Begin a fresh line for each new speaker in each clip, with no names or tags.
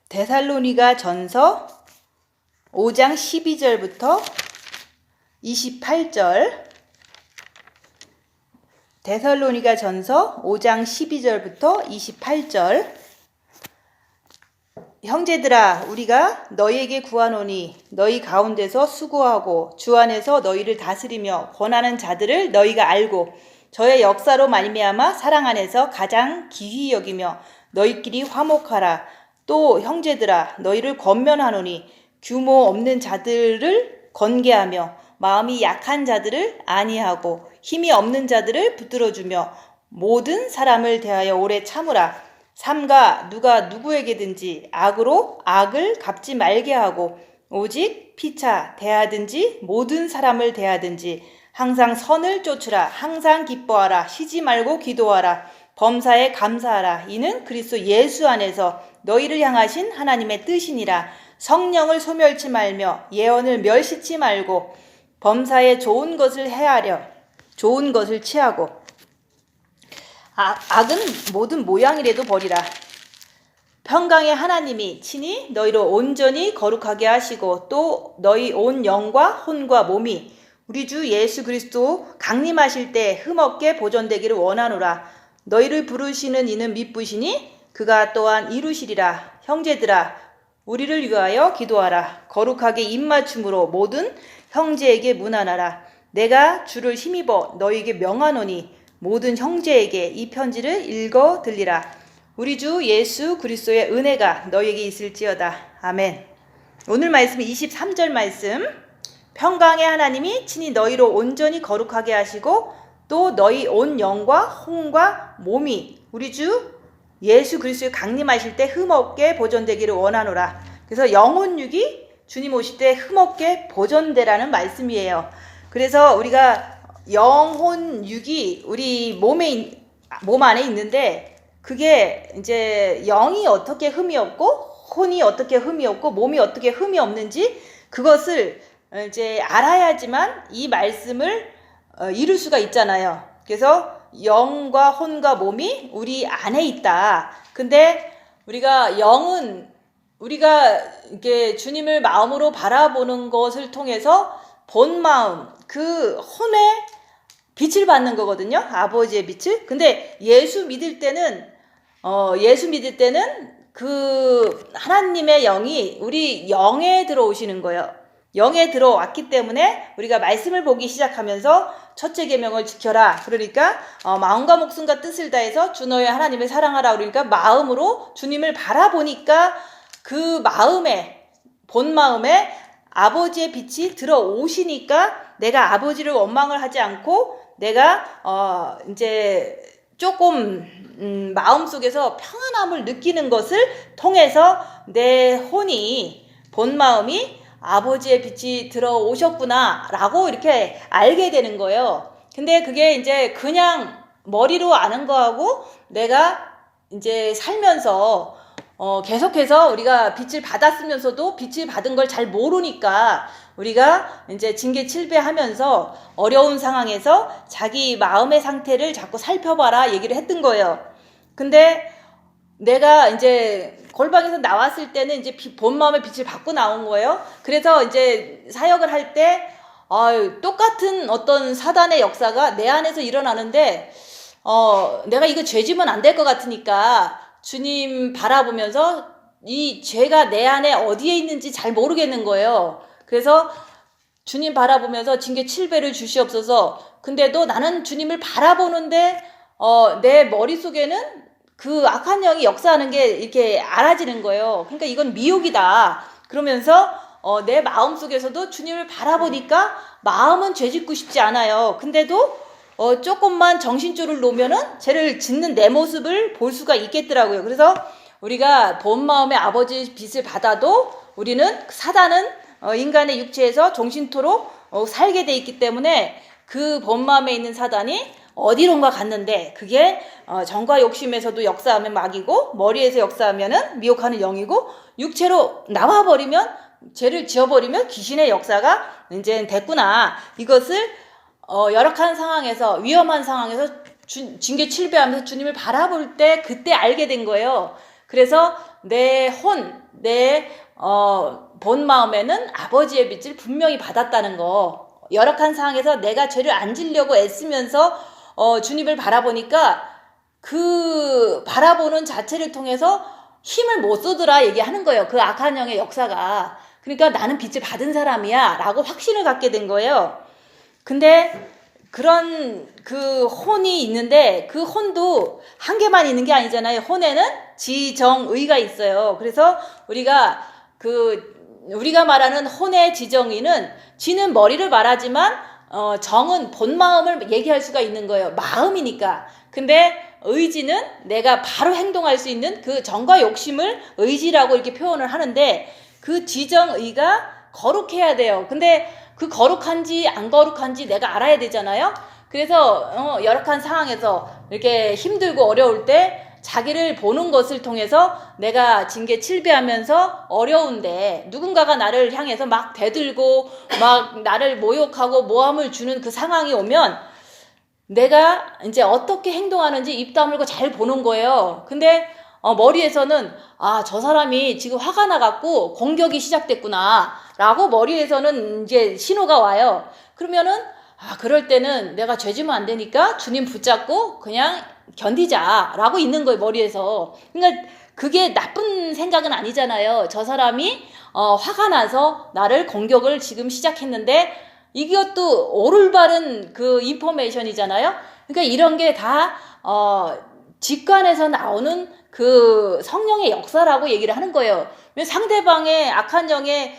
데살로니가 전서 5장 12절부터 28절. 데살로니가 전서 5장 12절부터 28절. 형제들아, 우리가 너희에게 구하노니 너희 가운데서 수고하고 주 안에서 너희를 다스리며 권하는 자들을 너희가 알고 저의 역사로 말미암아 사랑 안에서 가장 기히 여기며 너희끼리 화목하라. 또 형제들아, 너희를 권면하노니 규모 없는 자들을 건개하며 마음이 약한 자들을 안위하고 힘이 없는 자들을 붙들어주며 모든 사람을 대하여 오래 참으라. 삼가 누가 누구에게든지 악으로 악을 갚지 말게 하고 오직 피차 대하든지 모든 사람을 대하든지 항상 선을 쫓으라. 항상 기뻐하라. 쉬지 말고 기도하라. 범사에 감사하라. 이는 그리스도 예수 안에서 너희를 향하신 하나님의 뜻이니라. 성령을 소멸치 말며 예언을 멸시치 말고 범사에 좋은 것을 헤아려 좋은 것을 취하고 악은 모든 모양이라도 버리라. 평강의 하나님이 친히 너희를 온전히 거룩하게 하시고 또 너희 온 영과 혼과 몸이 우리 주 예수 그리스도 강림하실 때 흠없게 보존되기를 원하노라. 너희를 부르시는 이는 미쁘시니 그가 또한 이루시리라. 형제들아, 우리를 위하여 기도하라. 거룩하게 입맞춤으로 모든 형제에게 문안하라. 내가 주를 힘입어 너희에게 명하노니 모든 형제에게 이 편지를 읽어 들리라. 우리 주 예수 그리스도의 은혜가 너희에게 있을지어다. 아멘. 오늘 말씀 23절 말씀. 평강의 하나님이 친히 너희로 온전히 거룩하게 하시고 또 너희 온 영과 혼과 몸이 우리 주 예수 그리스도의 강림하실 때 흠없게 보존되기를 원하노라. 그래서 영혼육이 주님 오실 때 흠없게 보존되라는 말씀이에요. 그래서 우리가 영혼육이 우리 몸 안에 있는데 그게 이제 영이 어떻게 흠이 없고 혼이 어떻게 흠이 없고 몸이 어떻게 흠이 없는지 그것을 이제 알아야지만 이 말씀을 이룰 수가 있잖아요. 그래서 영과 혼과 몸이 우리 안에 있다. 근데 우리가 영은 우리가 이렇게 주님을 마음으로 바라보는 것을 통해서 본 마음, 그 혼의 빛을 받는 거거든요. 아버지의 빛을. 근데 예수 믿을 때는 그 하나님의 영이 우리 영에 들어오시는 거예요. 영에 들어왔기 때문에 우리가 말씀을 보기 시작하면서 첫째 계명을 지켜라. 그러니까 마음과 목숨과 뜻을 다해서 주 너의 하나님을 사랑하라. 그러니까 마음으로 주님을 바라보니까 그 마음에 본 마음에 아버지의 빛이 들어오시니까 내가 아버지를 원망을 하지 않고 내가 이제 조금 마음속에서 평안함을 느끼는 것을 통해서 내 혼이 본 마음이 아버지의 빛이 들어오셨구나 라고 이렇게 알게 되는 거예요. 근데 그게 이제 그냥 머리로 아는 거하고 내가 이제 살면서 계속해서 우리가 빛을 받았으면서도 빛을 받은 걸 잘 모르니까 우리가 이제 징계 7배 하면서 어려운 상황에서 자기 마음의 상태를 자꾸 살펴봐라 얘기를 했던 거예요. 근데 내가 이제 골방에서 나왔을 때는 이제 본 마음의 빛을 받고 나온 거예요. 그래서 이제 사역을 할 때 똑같은 어떤 사단의 역사가 내 안에서 일어나는데 내가 이거 죄지면 안 될 것 같으니까 주님 바라보면서 이 죄가 내 안에 어디에 있는지 잘 모르겠는 거예요. 그래서 주님 바라보면서 징계 7배를 주시옵소서. 근데도 나는 주님을 바라보는데 내 머릿속에는 그 악한 영이 역사하는 게 이렇게 알아지는 거예요. 그러니까 이건 미혹이다. 그러면서 내 마음속에서도 주님을 바라보니까 마음은 죄 짓고 싶지 않아요. 근데도 조금만 정신줄을 놓으면은 죄를 짓는 내 모습을 볼 수가 있겠더라고요. 그래서 우리가 본 마음의 아버지 빛을 받아도 우리는 사단은 인간의 육체에서 종신토록 살게 돼 있기 때문에 그 본 마음에 있는 사단이 어디론가 갔는데 그게 정과 욕심에서도 역사하면 막이고 머리에서 역사하면은 미혹하는 영이고 육체로 나와버리면 죄를 지어버리면 귀신의 역사가 이제 됐구나. 이것을 열악한 상황에서 위험한 상황에서 징계 7배 하면서 주님을 바라볼 때 그때 알게 된 거예요. 그래서 내 본 마음에는 아버지의 빛을 분명히 받았다는 거. 열악한 상황에서 내가 죄를 안 지려고 애쓰면서 주님을 바라보니까 그 바라보는 자체를 통해서 힘을 못 쏟으라 얘기하는 거예요. 그 악한 영의 역사가. 그러니까 나는 빛을 받은 사람이야 라고 확신을 갖게 된 거예요. 근데 그런 그 혼이 있는데 그 혼도 한 개만 있는 게 아니잖아요. 혼에는 지정의가 있어요. 그래서 우리가 말하는 혼의 지정의는 지는 머리를 말하지만 정은 본 마음을 얘기할 수가 있는 거예요. 마음이니까. 근데 의지는 내가 바로 행동할 수 있는 그 정과 욕심을 의지라고 이렇게 표현을 하는데 그 지정의가 거룩해야 돼요. 근데 그 거룩한지 안 거룩한지 내가 알아야 되잖아요. 그래서 열악한 상황에서 이렇게 힘들고 어려울 때 자기를 보는 것을 통해서 내가 징계 칠배하면서 어려운데 누군가가 나를 향해서 막 대들고 막 나를 모욕하고 모함을 주는 그 상황이 오면 내가 이제 어떻게 행동하는지 입 다물고 잘 보는 거예요. 근데 머리에서는 저 사람이 지금 화가 나갖고 공격이 시작됐구나 라고 머리에서는 이제 신호가 와요. 그러면은 그럴 때는 내가 죄지면 안 되니까 주님 붙잡고 그냥 견디자 라고 있는 거예요. 머리에서. 그러니까 그게 나쁜 생각은 아니잖아요. 저 사람이 화가 나서 나를 공격을 지금 시작했는데 이것도 올바른 그 인포메이션이잖아요. 그러니까 이런 게 다 직관에서 나오는 그 성령의 역사라고 얘기를 하는 거예요. 상대방의 악한 영의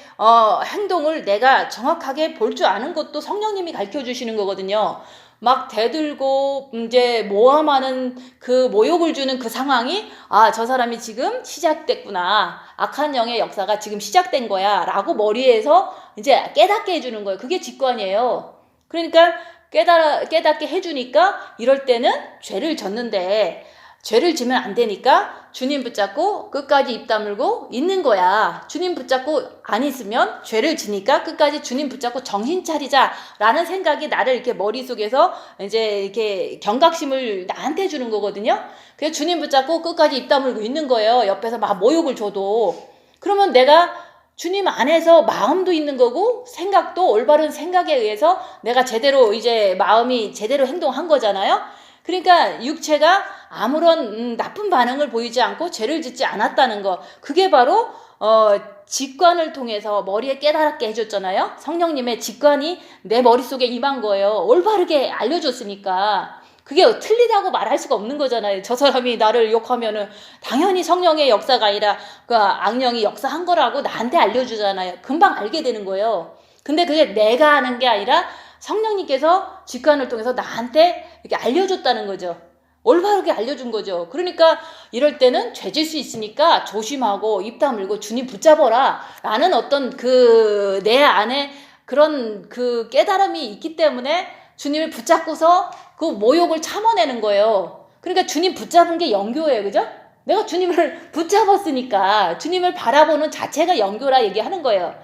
행동을 내가 정확하게 볼 줄 아는 것도 성령님이 가르쳐 주시는 거거든요. 막 대들고 이제 모함하는 그 모욕을 주는 그 상황이 저 사람이 지금 시작됐구나. 악한 영의 역사가 지금 시작된 거야 라고 머리에서 이제 깨닫게 해주는 거예요. 그게 직관이에요. 그러니까 깨닫게 해주니까 이럴 때는 죄를 졌는데 죄를 지면 안 되니까 주님 붙잡고 끝까지 입 다물고 있는 거야. 주님 붙잡고 안 있으면 죄를 지니까 끝까지 주님 붙잡고 정신 차리자 라는 생각이 나를 이렇게 머릿속에서 이제 이렇게 경각심을 나한테 주는 거거든요. 그래서 주님 붙잡고 끝까지 입 다물고 있는 거예요. 옆에서 막 모욕을 줘도. 그러면 내가 주님 안에서 마음도 있는 거고 생각도 올바른 생각에 의해서 내가 제대로 이제 마음이 제대로 행동한 거잖아요. 그러니까 육체가 아무런 나쁜 반응을 보이지 않고 죄를 짓지 않았다는 거. 그게 바로 직관을 통해서 머리에 깨달았게 해줬잖아요. 성령님의 직관이 내 머릿속에 임한 거예요. 올바르게 알려줬으니까. 그게 틀리다고 말할 수가 없는 거잖아요. 저 사람이 나를 욕하면은 당연히 성령의 역사가 아니라 그 악령이 역사한 거라고 나한테 알려주잖아요. 금방 알게 되는 거예요. 근데 그게 내가 하는 게 아니라 성령님께서 직관을 통해서 나한테 이렇게 알려줬다는 거죠. 올바르게 알려준 거죠. 그러니까 이럴 때는 죄질 수 있으니까 조심하고 입 다물고 주님 붙잡아라 라는 어떤 그 내 안에 그런 그 깨달음이 있기 때문에 주님을 붙잡고서 그 모욕을 참아내는 거예요. 그러니까 주님 붙잡은 게 영교예요. 그죠? 내가 주님을 붙잡았으니까 주님을 바라보는 자체가 영교라 얘기하는 거예요.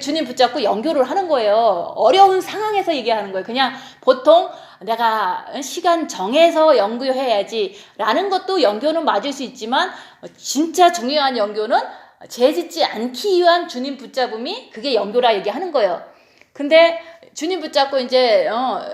주님 붙잡고 영교를 하는 거예요. 어려운 상황에서 얘기하는 거예요. 그냥 보통 내가 시간 정해서 영교해야지 라는 것도 영교는 맞을 수 있지만 진짜 중요한 영교는 죄 짓지 않기 위한 주님 붙잡음이 그게 영교라 얘기하는 거예요. 근데 주님 붙잡고 이제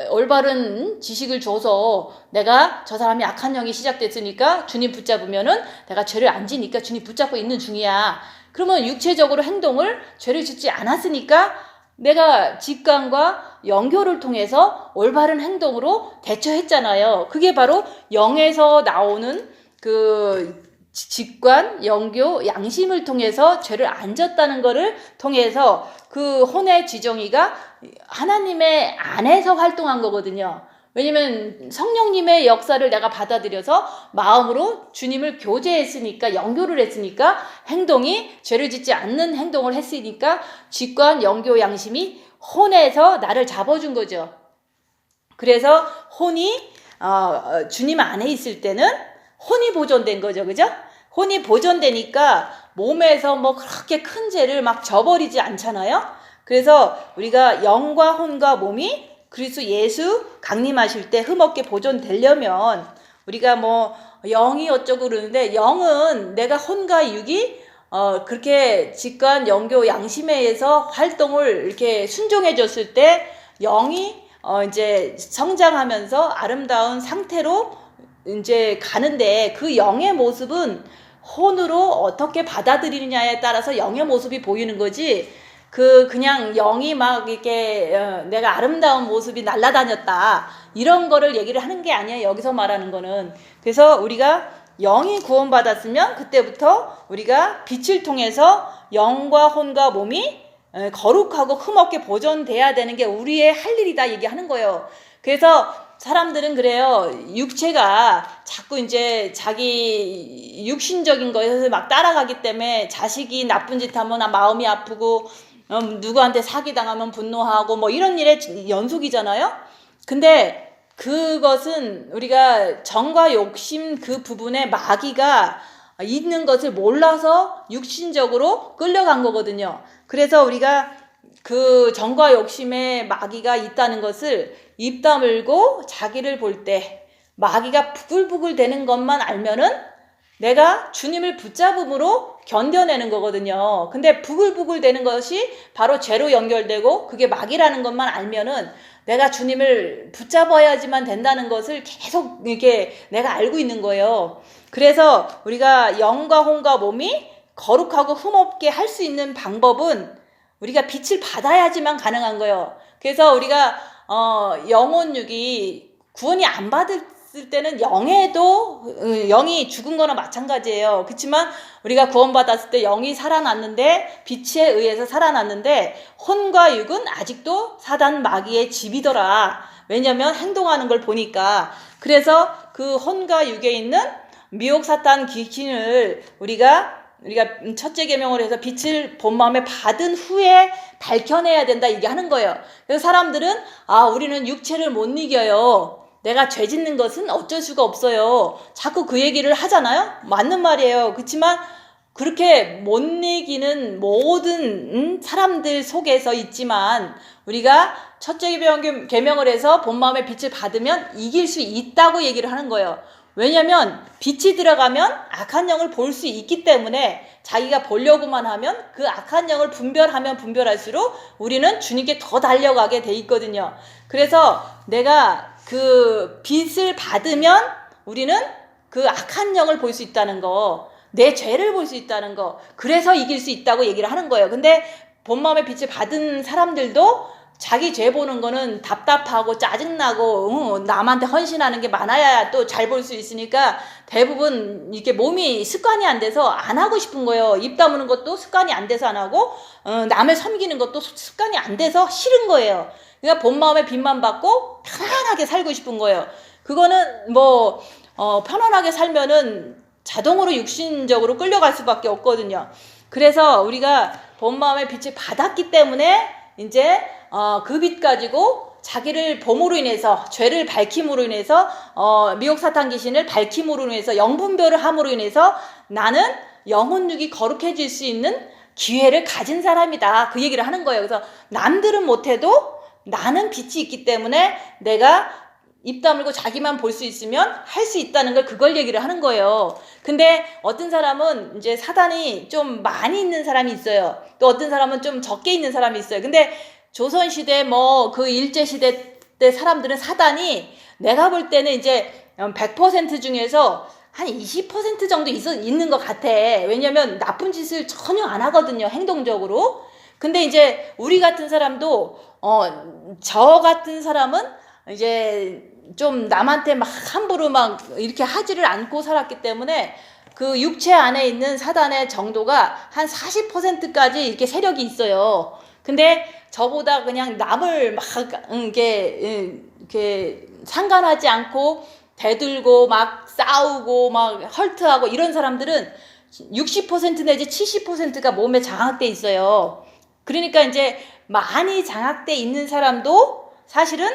올바른 지식을 줘서 내가 저 사람이 악한 영이 시작됐으니까 주님 붙잡으면은 내가 죄를 안 지니까 주님 붙잡고 있는 중이야. 그러면 육체적으로 행동을 죄를 짓지 않았으니까 내가 직관과 영교를 통해서 올바른 행동으로 대처했잖아요. 그게 바로 영에서 나오는 그 직관, 영교, 양심을 통해서 죄를 안 졌다는 것을 통해서 그 혼의 지정의가 하나님의 안에서 활동한 거거든요. 왜냐면 성령님의 역사를 내가 받아들여서 마음으로 주님을 교제했으니까, 영교를 했으니까 행동이 죄를 짓지 않는 행동을 했으니까 직관, 영교, 양심이 혼에서 나를 잡아준 거죠. 그래서 혼이 주님 안에 있을 때는 혼이 보존된 거죠. 그죠? 혼이 보존되니까 몸에서 뭐 그렇게 큰 죄를 막 져버리지 않잖아요. 그래서 우리가 영과 혼과 몸이 그리스도 예수 강림하실 때 흠없게 보존되려면 우리가 뭐 영이 어쩌고 그러는데, 영은 내가 혼과 육이 그렇게 직관 영교 양심회에서 활동을 이렇게 순종해 줬을 때 영이 이제 성장하면서 아름다운 상태로 이제 가는데, 그 영의 모습은 혼으로 어떻게 받아들이느냐에 따라서 영의 모습이 보이는 거지, 그냥 영이 막 이렇게 내가 아름다운 모습이 날아다녔다 이런 거를 얘기를 하는 게 아니야, 여기서 말하는 거는. 그래서 우리가 영이 구원받았으면 그때부터 우리가 빛을 통해서 영과 혼과 몸이 거룩하고 흠없게 보존돼야 되는 게 우리의 할 일이다 얘기하는 거예요. 그래서 사람들은 그래요. 육체가 자꾸 이제 자기 육신적인 거에서 막 따라가기 때문에 자식이 나쁜 짓 하면 마음이 아프고, 누구한테 사기당하면 분노하고 뭐 이런 일의 연속이잖아요. 근데 그것은 우리가 정과 욕심 그 부분에 마귀가 있는 것을 몰라서 육신적으로 끌려간 거거든요. 그래서 우리가 그 정과 욕심에 마귀가 있다는 것을 입 다물고 자기를 볼 때 마귀가 부글부글 되는 것만 알면은 내가 주님을 붙잡음으로 견뎌내는 거거든요. 근데 부글부글 되는 것이 바로 죄로 연결되고, 그게 마귀라는 것만 알면은 내가 주님을 붙잡아야지만 된다는 것을 계속 이렇게 내가 알고 있는 거예요. 그래서 우리가 영과 혼과 몸이 거룩하고 흠없게 할 수 있는 방법은 우리가 빛을 받아야지만 가능한 거예요. 그래서 우리가 영혼육이 구원이 안 받았을 때는 영에도 영이 죽은 거나 마찬가지예요. 그렇지만 우리가 구원받았을 때 영이 살아났는데, 빛에 의해서 살아났는데, 혼과 육은 아직도 사단 마귀의 집이더라. 왜냐면 행동하는 걸 보니까. 그래서 그 혼과 육에 있는 미혹 사탄 귀신을 우리가 첫째 계명을 해서 빛을 본 마음에 받은 후에 밝혀내야 된다 얘기하는 거예요. 그래서 사람들은 우리는 육체를 못 이겨요, 내가 죄 짓는 것은 어쩔 수가 없어요, 자꾸 그 얘기를 하잖아요. 맞는 말이에요. 그렇지만 그렇게 못 이기는 모든 사람들 속에서 있지만, 우리가 첫째 계명을 해서 본 마음에 빛을 받으면 이길 수 있다고 얘기를 하는 거예요. 왜냐면 빛이 들어가면 악한 영을 볼 수 있기 때문에, 자기가 보려고만 하면 그 악한 영을 분별하면 분별할수록 우리는 주님께 더 달려가게 돼 있거든요. 그래서 내가 그 빛을 받으면 우리는 그 악한 영을 볼 수 있다는 거, 내 죄를 볼 수 있다는 거, 그래서 이길 수 있다고 얘기를 하는 거예요. 근데 본 마음의 빛을 받은 사람들도 자기 죄 보는 거는 답답하고 짜증나고 남한테 헌신하는 게 많아야 또 잘 볼 수 있으니까 대부분 이렇게 몸이 습관이 안 돼서 안 하고 싶은 거예요. 입 다무는 것도 습관이 안 돼서 안 하고, 남을 섬기는 것도 습관이 안 돼서 싫은 거예요. 그러니까 본 마음의 빛만 받고 편안하게 살고 싶은 거예요. 그거는 편안하게 살면은 자동으로 육신적으로 끌려갈 수밖에 없거든요. 그래서 우리가 본 마음의 빛을 받았기 때문에 이제 그 빛 가지고 자기를 봄으로 인해서, 죄를 밝힘으로 인해서, 미혹 사탄 귀신을 밝힘으로 인해서, 영분별을 함으로 인해서 나는 영혼육이 거룩해질 수 있는 기회를 가진 사람이다, 그 얘기를 하는 거예요. 그래서 남들은 못해도 나는 빛이 있기 때문에 내가 입 다물고 자기만 볼 수 있으면 할 수 있다는 걸, 그걸 얘기를 하는 거예요. 근데 어떤 사람은 이제 사단이 좀 많이 있는 사람이 있어요. 또 어떤 사람은 좀 적게 있는 사람이 있어요. 근데 조선시대 그 일제시대 때 사람들은 사단이 내가 볼 때는 이제 100% 중에서 한 20% 정도 있는 것 같아. 왜냐면 나쁜 짓을 전혀 안 하거든요, 행동적으로. 근데 이제 우리 같은 사람도 저 같은 사람은 이제 좀 남한테 막 함부로 막 이렇게 하지를 않고 살았기 때문에 그 육체 안에 있는 사단의 정도가 한 40%까지 이렇게 세력이 있어요. 근데 저보다 그냥 남을 막 이렇게 상관하지 않고 대들고 막 싸우고 막 헐트하고 이런 사람들은 60% 내지 70%가 몸에 장악돼 있어요. 그러니까 이제 많이 장악돼 있는 사람도 사실은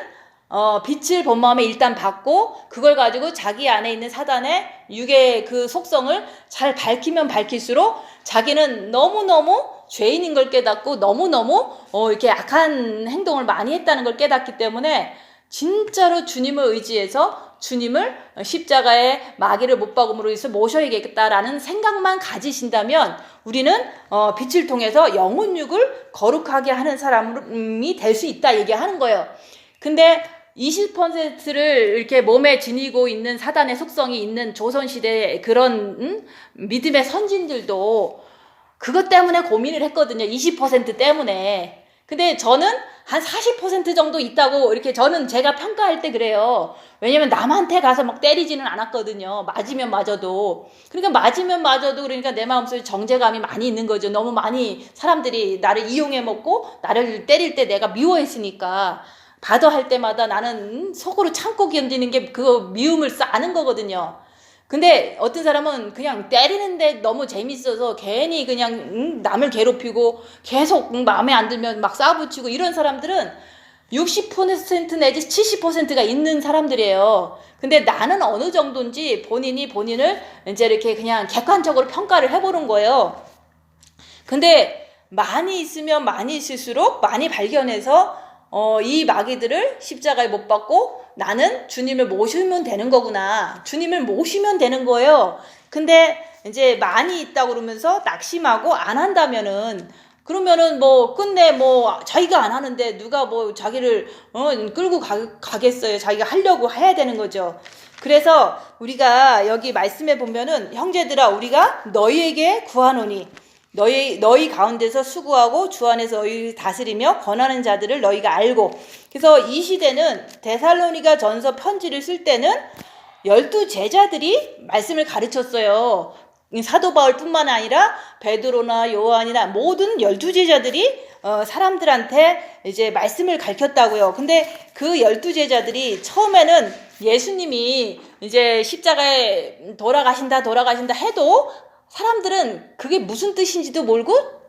빛을 본 마음에 일단 받고, 그걸 가지고 자기 안에 있는 사단의 육의 그 속성을 잘 밝히면 밝힐수록 자기는 너무너무 죄인인 걸 깨닫고, 너무너무 이렇게 악한 행동을 많이 했다는 걸 깨닫기 때문에 진짜로 주님을 의지해서 주님을 십자가의 마귀를 못 박음으로 해서 모셔야겠다라는 생각만 가지신다면 우리는 빛을 통해서 영혼육을 거룩하게 하는 사람이 될 수 있다 얘기하는 거예요. 근데 20%를 이렇게 몸에 지니고 있는 사단의 속성이 있는 조선시대의 그런 믿음의 선진들도 그것 때문에 고민을 했거든요. 20% 때문에. 근데 저는 한 40% 정도 있다고 이렇게 저는 제가 평가할 때 그래요. 왜냐면 남한테 가서 막 때리지는 않았거든요. 맞으면 맞아도. 그러니까 맞으면 맞아도 그러니까 내 마음속에 정죄감이 많이 있는 거죠. 너무 많이 사람들이 나를 이용해 먹고 나를 때릴 때 내가 미워했으니까 받아 할 때마다 나는 속으로 참고 견디는 게 그 미움을 쌓는 거거든요. 근데 어떤 사람은 그냥 때리는데 너무 재밌어서 괜히 그냥 남을 괴롭히고 계속 마음에 안 들면 막 싸붙이고 이런 사람들은 60% 내지 70%가 있는 사람들이에요. 근데 나는 어느 정도인지 본인이 본인을 이제 이렇게 그냥 객관적으로 평가를 해보는 거예요. 근데 많이 있으면 많이 있을수록 많이 발견해서 이 마귀들을 십자가에 못 박고 나는 주님을 모시면 되는 거구나. 주님을 모시면 되는 거예요. 근데 이제 많이 있다고 그러면서 낙심하고 안 한다면은 그러면은 뭐 끝내 뭐 자기가 안 하는데 누가 뭐 자기를 끌고 가겠어요. 자기가 하려고 해야 되는 거죠. 그래서 우리가 여기 말씀에 보면은 형제들아 우리가 너희에게 구하노니 너희 가운데서 수고하고 주 안에서 너희를 다스리며 권하는 자들을 너희가 알고. 그래서 이 시대는 데살로니가 전서 편지를 쓸 때는 12제자들이 말씀을 가르쳤어요. 사도 바울뿐만 아니라 베드로나 요한이나 모든 12제자들이 사람들한테 이제 말씀을 가르쳤다고요. 근데 그 12제자들이 처음에는 예수님이 이제 십자가에 돌아가신다 해도 사람들은 그게 무슨 뜻인지도 모르고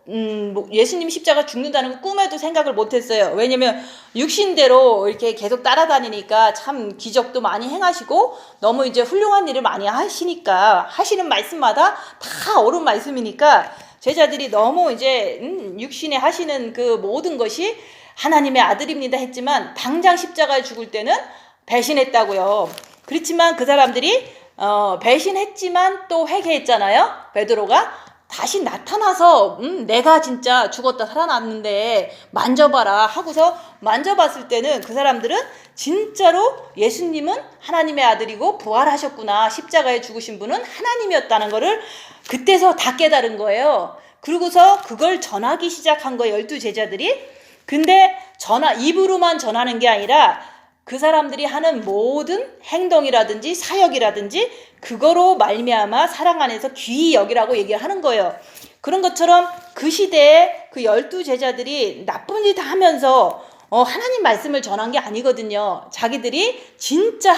예수님 십자가 죽는다는 거 꿈에도 생각을 못했어요. 왜냐면 육신대로 이렇게 계속 따라다니니까 참 기적도 많이 행하시고 너무 이제 훌륭한 일을 많이 하시니까 하시는 말씀마다 다 옳은 말씀이니까 제자들이 너무 이제 육신에 하시는 그 모든 것이 하나님의 아들입니다 했지만 당장 십자가에 죽을 때는 배신했다고요. 그렇지만 그 사람들이 배신했지만 또 회개했잖아요. 베드로가 다시 나타나서 내가 진짜 죽었다 살아났는데 만져봐라 하고서 만져봤을 때는 그 사람들은 진짜로 예수님은 하나님의 아들이고 부활하셨구나, 십자가에 죽으신 분은 하나님이었다는 거를 그때서 다 깨달은 거예요. 그러고서 그걸 전하기 시작한 거예요, 12제자들이. 근데 입으로만 전하는 게 아니라 그 사람들이 하는 모든 행동이라든지 사역이라든지 그거로 말미암아 사랑 안에서 귀히 여기라고 얘기를 하는 거예요. 그런 것처럼 그 시대에 그 12제자들이 나쁜 짓 하면서 하나님 말씀을 전한 게 아니거든요. 자기들이 진짜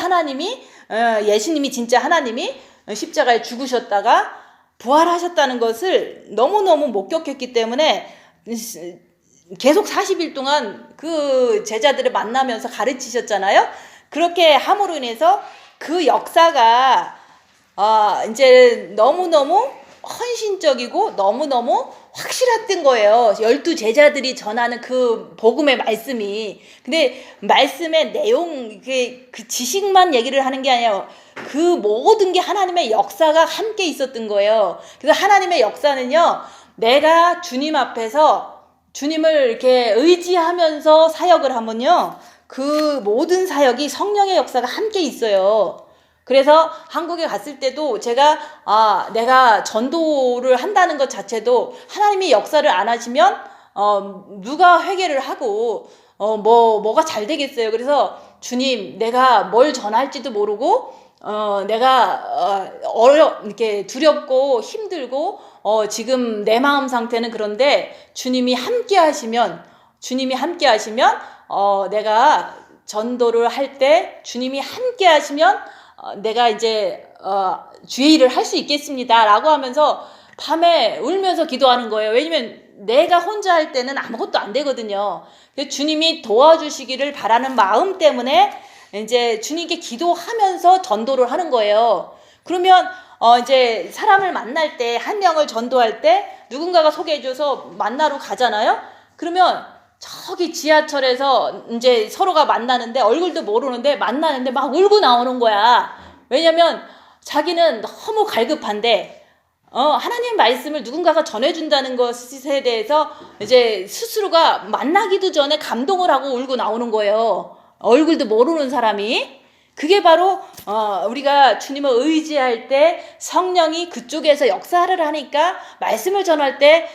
예수님이 진짜 하나님이 십자가에 죽으셨다가 부활하셨다는 것을 너무너무 목격했기 때문에 계속 40일 동안 그 제자들을 만나면서 가르치셨잖아요. 그렇게 함으로 인해서 그 역사가 이제 너무너무 헌신적이고 너무너무 확실했던 거예요. 12제자들이 전하는 그 복음의 말씀이. 근데 말씀의 내용, 그 지식만 얘기를 하는 게 아니에요. 그 모든 게 하나님의 역사가 함께 있었던 거예요. 그래서 하나님의 역사는요, 내가 주님 앞에서 주님을 이렇게 의지하면서 사역을 하면요, 그 모든 사역이 성령의 역사가 함께 있어요. 그래서 한국에 갔을 때도 제가 내가 전도를 한다는 것 자체도 하나님이 역사를 안 하시면 누가 회개를 하고 뭐가 잘 되겠어요. 그래서 주님, 내가 뭘 전할지도 모르고 내가 이렇게 두렵고 힘들고 지금 내 마음 상태는 그런데 주님이 함께 하시면 내가 전도를 할 때 주님이 함께 하시면 내가 이제 주의 일을 할 수 있겠습니다 라고 하면서 밤에 울면서 기도하는 거예요. 왜냐면 내가 혼자 할 때는 아무것도 안 되거든요. 주님이 도와주시기를 바라는 마음 때문에 이제 주님께 기도하면서 전도를 하는 거예요. 그러면 이제 사람을 만날 때, 한 명을 전도할 때 누군가가 소개해줘서 만나러 가잖아요. 그러면 저기 지하철에서 이제 서로가 만나는데 얼굴도 모르는데 만나는데 막 울고 나오는 거야. 왜냐면 자기는 너무 갈급한데 하나님 말씀을 누군가가 전해준다는 것에 대해서 이제 스스로가 만나기도 전에 감동을 하고 울고 나오는 거예요. 얼굴도 모르는 사람이. 그게 바로 우리가 주님을 의지할 때 성령이 그쪽에서 역사를 하니까 말씀을 전할 때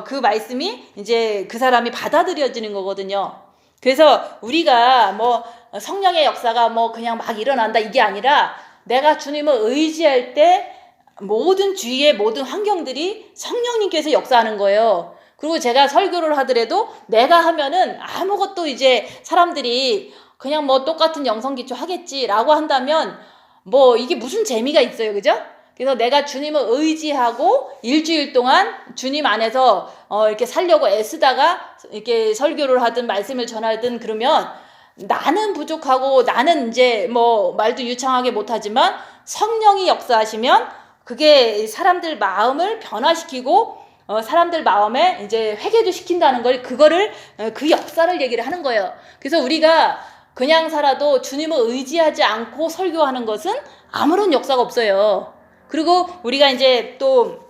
그 말씀이 이제 그 사람이 받아들여지는 거거든요. 그래서 우리가 뭐 성령의 역사가 뭐 그냥 막 일어난다 이게 아니라 내가 주님을 의지할 때 모든 주위의 모든 환경들이 성령님께서 역사하는 거예요. 그리고 제가 설교를 하더라도 내가 하면은 아무것도 이제 사람들이 그냥 뭐 똑같은 영성기초 하겠지라고 한다면 뭐 이게 무슨 재미가 있어요. 그죠? 그래서 내가 주님을 의지하고 일주일 동안 주님 안에서 이렇게 살려고 애쓰다가 이렇게 설교를 하든 말씀을 전하든 그러면 나는 부족하고 나는 이제 뭐 말도 유창하게 못하지만 성령이 역사하시면 그게 사람들 마음을 변화시키고 사람들 마음에 이제 회개도 시킨다는 걸 그거를 그 역사를 얘기를 하는 거예요. 그래서 우리가 그냥 살아도 주님을 의지하지 않고 설교하는 것은 아무런 역사가 없어요. 그리고 우리가 이제 또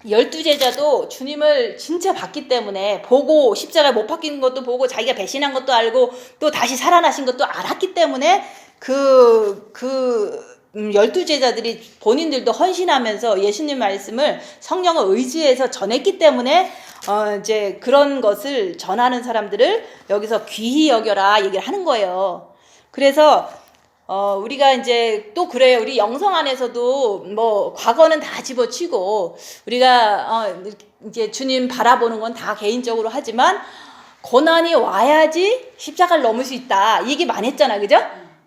12제자도 주님을 진짜 봤기 때문에 보고 십자가에 못 박힌 것도 보고 자기가 배신한 것도 알고 또 다시 살아나신 것도 알았기 때문에 12제자들이 본인들도 헌신하면서 예수님 말씀을 성령을 의지해서 전했기 때문에 이제 그런 것을 전하는 사람들을 여기서 귀히 여겨라 얘기를 하는 거예요. 그래서 우리가 이제 또 그래요. 우리 영성 안에서도 뭐 과거는 다 집어치고 우리가 이제 주님 바라보는 건 다 개인적으로 하지만 고난이 와야지 십자가를 넘을 수 있다. 이 얘기 많이 했잖아. 그죠?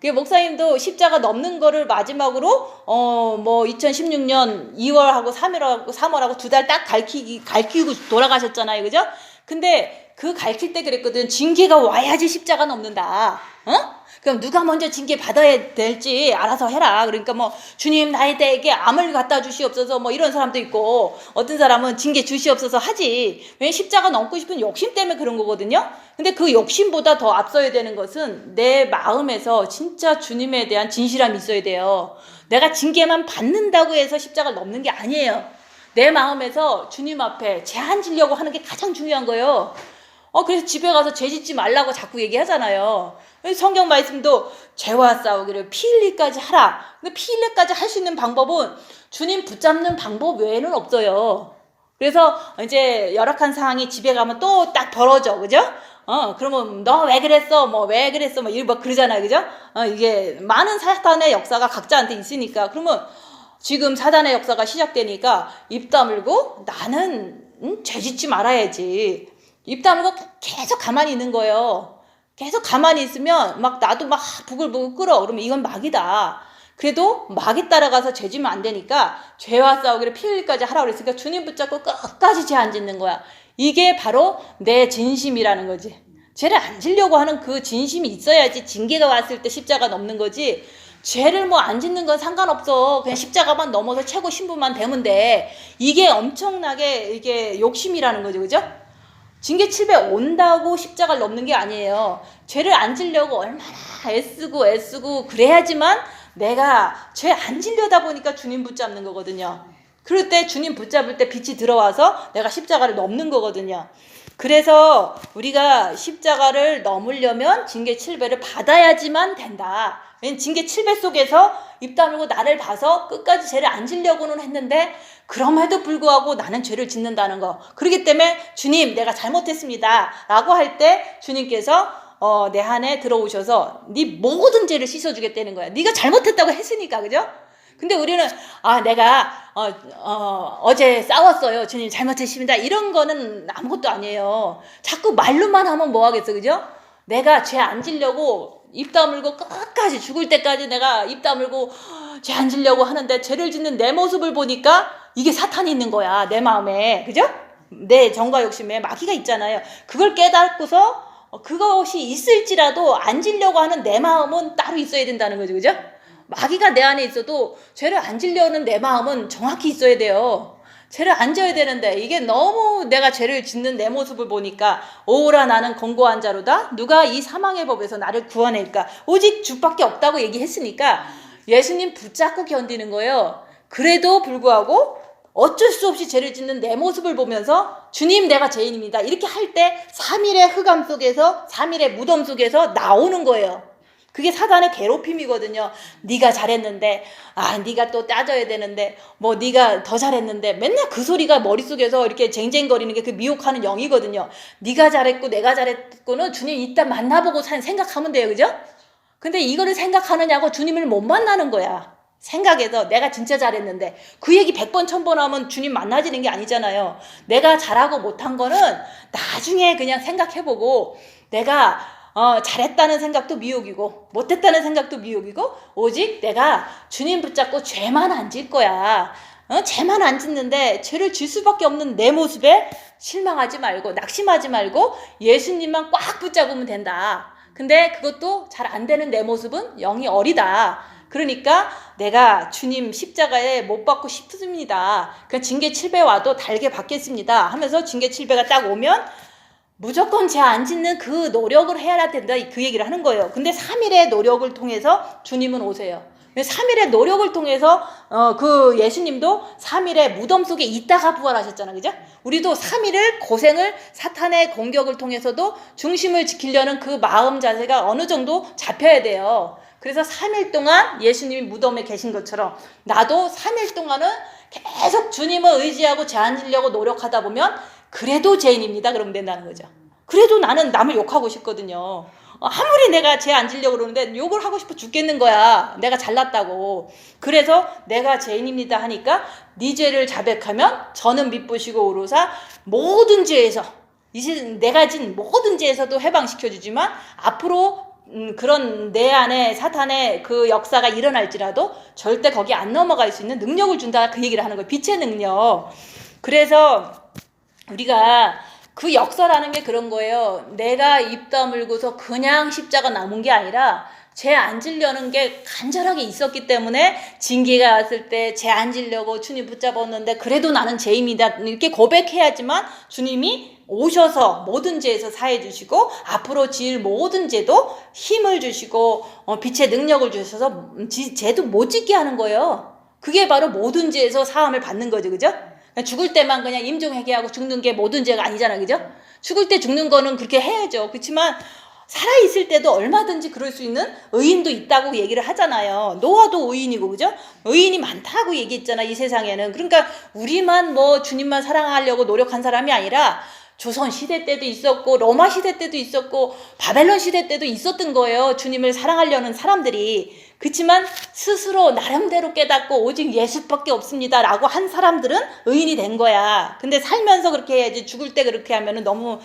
그 목사님도 십자가 넘는 거를 마지막으로 뭐 2016년 2월하고 3월하고 2달 딱 갈키고 돌아가셨잖아요. 그죠? 근데 그 갈킬 때 그랬거든. 징계가 와야지 십자가 넘는다. 그럼 누가 먼저 징계 받아야 될지 알아서 해라. 그러니까 뭐 주님 나에게 암을 갖다 주시옵소서 뭐 이런 사람도 있고 어떤 사람은 징계 주시옵소서 하지. 왜 십자가 넘고 싶은 욕심 때문에 그런 거거든요. 근데 그 욕심보다 더 앞서야 되는 것은 내 마음에서 진짜 주님에 대한 진실함이 있어야 돼요. 내가 징계만 받는다고 해서 십자가를 넘는 게 아니에요. 내 마음에서 주님 앞에 죄 안 지려고 하는 게 가장 중요한 거예요. 그래서 집에 가서 죄 짓지 말라고 자꾸 얘기하잖아요. 성경 말씀도 죄와 싸우기를 피 흘리까지 하라. 근데 피 흘리까지 할 수 있는 방법은 주님 붙잡는 방법 외에는 없어요. 그래서 이제 열악한 상황이 집에 가면 또 딱 벌어져. 그죠? 그러면 너 왜 그랬어? 뭐 왜 그랬어? 뭐 이런 그러잖아요. 그죠? 이게 많은 사탄의 역사가 각자한테 있으니까 그러면 지금 사단의 역사가 시작되니까 입 다물고 나는 죄 짓지 말아야지. 입 다물고 계속 가만히 있는 거예요. 계속 가만히 있으면 막 나도 막 부글부글 끓어. 그러면 이건 마귀다. 그래도 마귀 따라가서 죄 지면 안 되니까 죄와 싸우기를 피 흘리까지 하라고 그랬으니까 주님 붙잡고 끝까지 죄 안 짓는 거야. 이게 바로 내 진심이라는 거지. 죄를 안 지려고 하는 그 진심이 있어야지 징계가 왔을 때 십자가 넘는 거지. 죄를 뭐 안 짓는 건 상관없어. 그냥 십자가만 넘어서 최고 신부만 되면 돼. 이게 엄청나게 이게 욕심이라는 거죠. 그죠? 징계 7배 온다고 십자가를 넘는 게 아니에요. 죄를 안 지려고 얼마나 애쓰고 그래야지만 내가 죄 안 지려다 보니까 주님 붙잡는 거거든요. 그럴 때 주님 붙잡을 때 빛이 들어와서 내가 십자가를 넘는 거거든요. 그래서 우리가 십자가를 넘으려면 징계 7배를 받아야지만 된다. 왜냐면 징계 7배 속에서 입 다물고 나를 봐서 끝까지 죄를 안 지려고는 했는데 그럼에도 불구하고 나는 죄를 짓는다는 거. 그렇기 때문에 주님 내가 잘못했습니다 라고 할 때 주님께서 내 안에 들어오셔서 네 모든 죄를 씻어주겠다는 거야. 네가 잘못했다고 했으니까. 그죠? 근데 우리는 내가 어제 싸웠어요. 주님 잘못했습니다. 이런 거는 아무것도 아니에요. 자꾸 말로만 하면 뭐 하겠어. 그죠? 내가 죄 안 지려고 입 다물고 끝까지 죽을 때까지 내가 입 다물고 죄 안 지려고 하는데 죄를 짓는 내 모습을 보니까 이게 사탄이 있는 거야. 내 마음에. 그죠? 내 정과 욕심에 마귀가 있잖아요. 그걸 깨닫고서 그것이 있을지라도 안 지려고 하는 내 마음은 따로 있어야 된다는 거죠. 그죠? 마귀가 내 안에 있어도 죄를 안 지려는 내 마음은 정확히 있어야 돼요. 죄를 안 져야 되는데 이게 너무 내가 죄를 짓는 내 모습을 보니까 오라 나는 권고한 자로다. 누가 이 사망의 법에서 나를 구원할까? 오직 주밖에 없다고 얘기했으니까 예수님 붙잡고 견디는 거예요. 그래도 불구하고 어쩔 수 없이 죄를 짓는 내 모습을 보면서 주님 내가 죄인입니다. 이렇게 할 때 3일의 흑암 속에서 3일의 무덤 속에서 나오는 거예요. 그게 사단의 괴롭힘이거든요. 네가 잘했는데 네가 또 따져야 되는데 뭐 네가 더 잘했는데 맨날 그 소리가 머릿속에서 이렇게 쟁쟁거리는 게 그 미혹하는 영이거든요. 네가 잘했고 내가 잘했고는 주님 이따 만나보고 생각하면 돼요. 그죠? 근데 이거를 생각하느냐고 주님을 못 만나는 거야. 생각해서 내가 진짜 잘했는데 그 얘기 100번 1000번 하면 주님 만나지는 게 아니잖아요. 내가 잘하고 못한 거는 나중에 그냥 생각해보고 내가 잘했다는 생각도 미혹이고 못했다는 생각도 미혹이고 오직 내가 주님 붙잡고 죄만 안 질 거야. 죄만 안 짓는데 죄를 질 수밖에 없는 내 모습에 실망하지 말고 낙심하지 말고 예수님만 꽉 붙잡으면 된다. 근데 그것도 잘 안 되는 내 모습은 영이 어리다. 그러니까 내가 주님 십자가에 못 박고 싶습니다. 그러니까 징계 7배 와도 달게 받겠습니다 하면서 징계 7배가 딱 오면 무조건 죄 안 짓는 그 노력을 해야 된다. 그 얘기를 하는 거예요. 근데 3일의 노력을 통해서 주님은 오세요. 3일의 노력을 통해서 그 예수님도 3일의 무덤 속에 있다가 부활하셨잖아. 그죠? 우리도 3일을 고생을 사탄의 공격을 통해서도 중심을 지키려는 그 마음 자세가 어느 정도 잡혀야 돼요. 그래서 3일 동안 예수님이 무덤에 계신 것처럼 나도 3일 동안은 계속 주님을 의지하고 죄 안 지려고 노력하다 보면 그래도 죄인입니다. 그러면 된다는 거죠. 그래도 나는 남을 욕하고 싶거든요. 아무리 내가 죄 안 지려고 그러는데 욕을 하고 싶어 죽겠는 거야. 내가 잘났다고. 그래서 내가 죄인입니다 하니까 네 죄를 자백하면 저는 미쁘시고 오로사 모든 죄에서 이제 내가 진 모든 죄에서도 해방시켜주지만 앞으로 그런 내 안에 사탄의 그 역사가 일어날지라도 절대 거기 안 넘어갈 수 있는 능력을 준다. 그 얘기를 하는 거예요. 빛의 능력. 그래서 우리가 그 역사라는 게 그런 거예요. 내가 입 다물고서 그냥 십자가 남은 게 아니라 죄 안 지려는 게 간절하게 있었기 때문에 징계가 왔을 때 죄 안 지려고 주님 붙잡았는데 그래도 나는 죄인이다 이렇게 고백해야지만 주님이 오셔서 모든 죄에서 사해 주시고 앞으로 지을 모든 죄도 힘을 주시고 빛의 능력을 주셔서 죄도 못 짓게 하는 거예요. 그게 바로 모든 죄에서 사함을 받는 거죠. 그죠? 죽을 때만 그냥 임종회개하고 죽는 게 모든 죄가 아니잖아. 그죠? 죽을 때 죽는 거는 그렇게 해야죠. 그렇지만 살아있을 때도 얼마든지 그럴 수 있는 의인도 있다고 얘기를 하잖아요. 노아도 의인이고, 그죠? 의인이 많다고 얘기했잖아, 이 세상에는. 그러니까 우리만 뭐 주님만 사랑하려고 노력한 사람이 아니라 조선 시대 때도 있었고 로마 시대 때도 있었고 바벨론 시대 때도 있었던 거예요. 주님을 사랑하려는 사람들이. 그렇지만 스스로 나름대로 깨닫고 오직 예수밖에 없습니다 라고 한 사람들은 의인이 된 거야. 근데 살면서 그렇게 해야지 죽을 때 그렇게 하면은 너무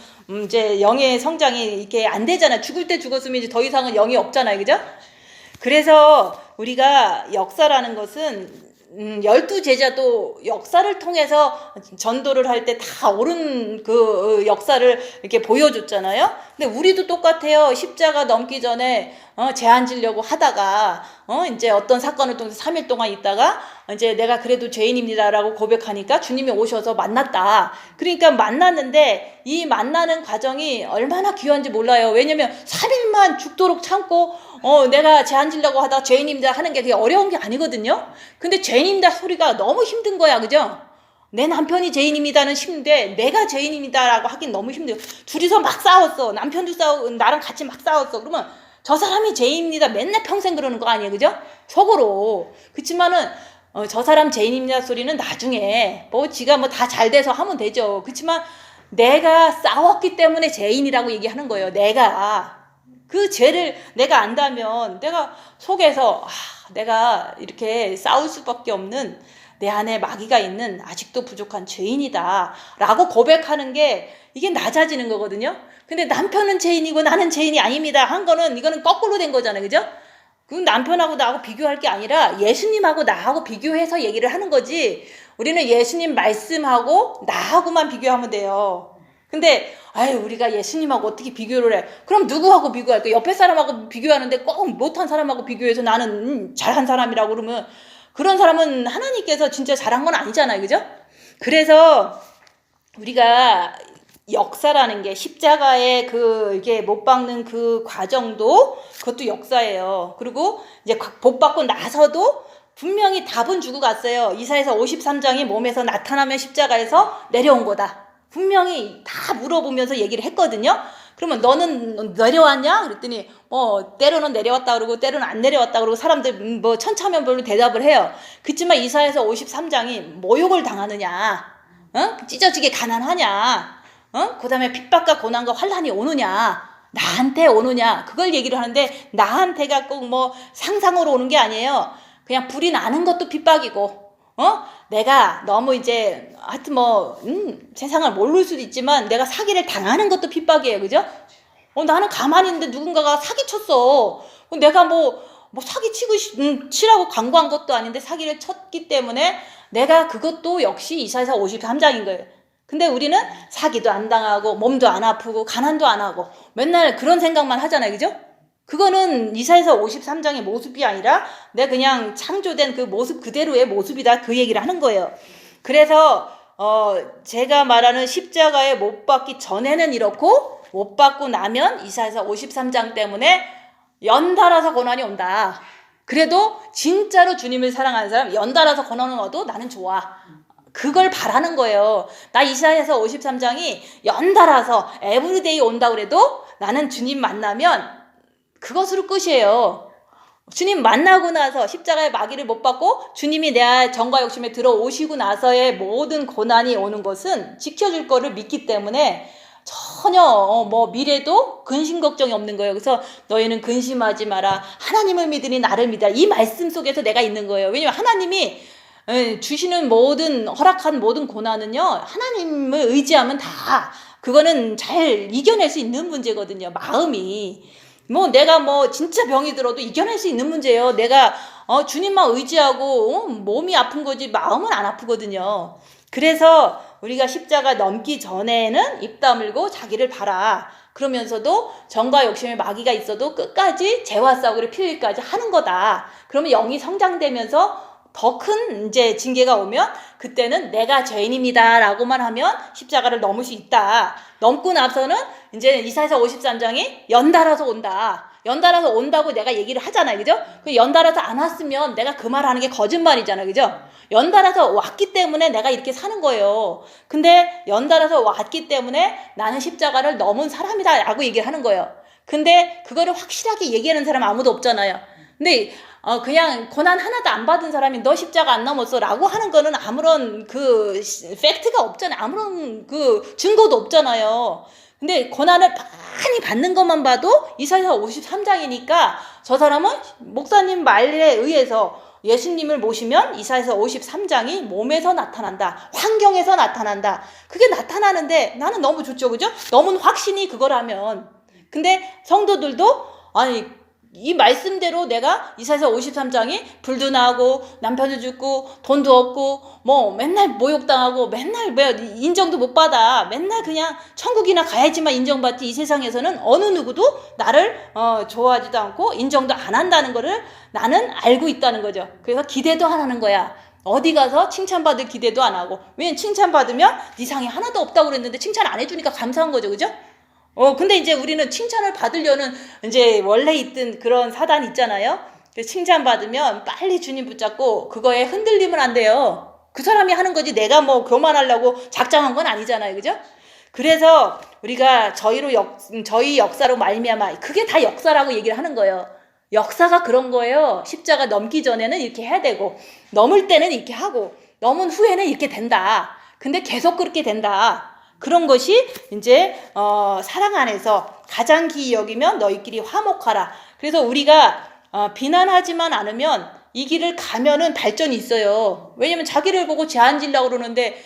이제 영의 성장이 이렇게 안 되잖아. 죽을 때 죽었으면 이제 더 이상은 영이 없잖아요. 그죠? 그래서 우리가 역사라는 것은 12제자도 역사를 통해서 전도를 할 때 다 옳은 그 역사를 이렇게 보여줬잖아요. 근데 우리도 똑같아요. 십자가 넘기 전에 죄 안 지려고 하다가 이제 어떤 사건을 통해서 3일 동안 있다가 이제 내가 그래도 죄인입니다라고 고백하니까 주님이 오셔서 만났다. 그러니까 만났는데 이 만나는 과정이 얼마나 귀한지 몰라요. 왜냐면 3일만 죽도록 참고 내가 죄 안 지려고 하다가 죄인입니다 하는 게 되게 어려운 게 아니거든요. 근데 죄인입니다 소리가 너무 힘든 거야. 그죠? 내 남편이 죄인입니다는 힘든데 내가 죄인입니다라고 하긴 너무 힘들어. 둘이서 막 싸웠어. 남편도 싸우고 나랑 같이 막 싸웠어. 그러면 저 사람이 죄인입니다 맨날 평생 그러는 거 아니에요. 그죠? 속으로. 그렇지만은 저 사람 죄인입니다 소리는 나중에 뭐 지가 뭐 다 잘 돼서 하면 되죠. 그렇지만 내가 싸웠기 때문에 죄인이라고 얘기하는 거예요. 내가 그 죄를 내가 안다면 내가 속에서 내가 이렇게 싸울 수밖에 없는 내 안에 마귀가 있는 아직도 부족한 죄인이다 라고 고백하는 게 이게 낮아지는 거거든요. 근데 남편은 죄인이고 나는 죄인이 아닙니다 한 거는 이거는 거꾸로 된 거잖아요. 그죠? 그 남편하고 나하고 비교할 게 아니라 예수님하고 나하고 비교해서 얘기를 하는 거지. 우리는 예수님 말씀하고 나하고만 비교하면 돼요. 근데 우리가 예수님하고 어떻게 비교를 해? 그럼 누구하고 비교할까? 옆에 사람하고 비교하는데 꼭 못한 사람하고 비교해서 나는 잘한 사람이라고 그러면 그런 사람은 하나님께서 진짜 잘한 건 아니잖아요. 그죠? 그래서 우리가 역사라는 게 십자가에 이게 못 박는 그 과정도 그것도 역사예요. 그리고 이제 복 받고 나서도 분명히 답은 주고 갔어요. 이사야서 53장이 몸에서 나타나면 십자가에서 내려온 거다. 분명히 다 물어보면서 얘기를 했거든요. 그러면 너는 내려왔냐? 그랬더니 때로는 내려왔다 그러고 때로는 안 내려왔다 그러고 사람들 천차만별로 대답을 해요. 그렇지만 이사야서 53장이 모욕을 당하느냐? 찢어지게 가난하냐? 그 다음에 핍박과 고난과 환란이 오느냐? 나한테 오느냐? 그걸 얘기를 하는데 나한테가 꼭 상상으로 오는 게 아니에요. 그냥 불이 나는 것도 핍박이고, 내가 너무 이제 하여튼 세상을 모를 수도 있지만 내가 사기를 당하는 것도 핍박이에요. 그죠? 나는 가만히 있는데 누군가가 사기쳤어. 내가 사기 치라고 광고한 것도 아닌데 사기를 쳤기 때문에 내가 그것도 역시 이사야서 53장인 거예요. 근데 우리는 사기도 안 당하고 몸도 안 아프고 가난도 안 하고 맨날 그런 생각만 하잖아요. 그죠? 그거는 이사야서 53장의 모습이 아니라 내가 그냥 창조된 그 모습 그대로의 모습이다. 그 얘기를 하는 거예요. 그래서 제가 말하는 십자가에 못 박기 전에는 이렇고 못 박고 나면 이사야서 53장 때문에 연달아서 고난이 온다. 그래도 진짜로 주님을 사랑하는 사람 연달아서 고난을 얻어도 나는 좋아. 그걸 바라는 거예요. 나 이사야서 53장이 연달아서 에브리데이 온다 그래도 나는 주님 만나면 그것으로 끝이에요. 주님 만나고 나서 십자가의 마귀를 못 받고 주님이 내 정과 욕심에 들어오시고 나서의 모든 고난이 오는 것은 지켜줄 거를 믿기 때문에 전혀 미래도 근심 걱정이 없는 거예요. 그래서 너희는 근심하지 마라. 하나님을 믿으니 나를 믿으라. 이 말씀 속에서 내가 있는 거예요. 왜냐면 하나님이 주시는 허락한 모든 고난은요, 하나님을 의지하면 다 그거는 잘 이겨낼 수 있는 문제거든요. 마음이 내가 진짜 병이 들어도 이겨낼 수 있는 문제예요. 내가 주님만 의지하고 몸이 아픈 거지 마음은 안 아프거든요. 그래서 우리가 십자가 넘기 전에는 입 다물고 자기를 봐라. 그러면서도 정과 욕심의 마귀가 있어도 끝까지 죄와 싸우기를 필일까지 하는 거다. 그러면 영이 성장되면서 더 큰 이제 징계가 오면 그때는 내가 죄인입니다 라고만 하면 십자가를 넘을 수 있다. 넘고 나서는 이제 이사야서 53장이 연달아서 온다. 연달아서 온다고 내가 얘기를 하잖아요. 그죠? 그 연달아서 안 왔으면 내가 그 말 하는 게 거짓말이잖아요. 그죠? 연달아서 왔기 때문에 내가 이렇게 사는 거예요. 근데 연달아서 왔기 때문에 나는 십자가를 넘은 사람이다 라고 얘기를 하는 거예요. 근데 그거를 확실하게 얘기하는 사람 아무도 없잖아요. 근데 그냥 고난 하나도 안 받은 사람이 너 십자가 안 넘었어 라고 하는 거는 아무런 그 팩트가 없잖아요. 아무런 그 증거도 없잖아요. 근데 고난을 많이 받는 것만 봐도 이사야서 53장이니까 저 사람은 목사님 말에 의해서 예수님을 모시면 이사야서 53장이 몸에서 나타난다. 환경에서 나타난다. 그게 나타나는데 나는 너무 좋죠. 그죠? 너무 확신이 그거라면. 근데 성도들도 이 말씀대로 내가 이사야서 53장이 불도 나고 남편도 죽고 돈도 없고 맨날 모욕당하고 맨날 인정도 못 받아. 맨날 그냥 천국이나 가야지만 인정받지 이 세상에서는 어느 누구도 나를 좋아하지도 않고 인정도 안 한다는 거를 나는 알고 있다는 거죠. 그래서 기대도 안 하는 거야. 어디 가서 칭찬받을 기대도 안 하고. 왜냐면 칭찬받으면 네 상이 하나도 없다고 그랬는데 칭찬 안 해주니까 감사한 거죠. 그죠? 근데 이제 우리는 칭찬을 받으려는 이제 원래 있던 그런 사단 있잖아요. 칭찬받으면 빨리 주님 붙잡고 그거에 흔들리면 안 돼요. 그 사람이 하는 거지 내가 교만하려고 작정한 건 아니잖아요. 그죠? 그래서 우리가 저희 역사로 말미암아 그게 다 역사라고 얘기를 하는 거예요. 역사가 그런 거예요. 십자가 넘기 전에는 이렇게 해야 되고 넘을 때는 이렇게 하고 넘은 후에는 이렇게 된다. 근데 계속 그렇게 된다. 그런 것이 이제 사랑 안에서 가장 기이 여기면 너희끼리 화목하라. 그래서 우리가 비난하지만 않으면 이 길을 가면은 발전이 있어요. 왜냐면 자기를 보고 죄 안 지려고 그러는데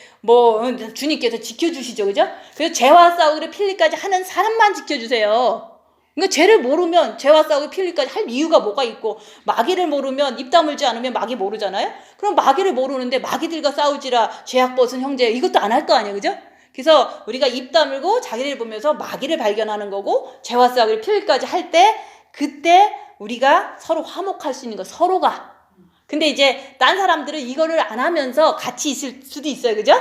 주님께서 지켜주시죠. 그죠? 그래서 죄와 싸우기를 필리까지 하는 사람만 지켜주세요. 그러니까 죄를 모르면 죄와 싸우기 필리까지 할 이유가 뭐가 있고 마귀를 모르면 입 다물지 않으면 마귀 모르잖아요. 그럼 마귀를 모르는데 마귀들과 싸우지라 죄악 벗은 형제 이것도 안 할 거 아니에요. 그죠? 그래서 우리가 입 다물고 자기를 보면서 마귀를 발견하는 거고 죄와 싸우기를 필까지 할 때 그때 우리가 서로 화목할 수 있는 거 서로가. 근데 이제 딴 사람들은 이거를 안 하면서 같이 있을 수도 있어요. 그죠?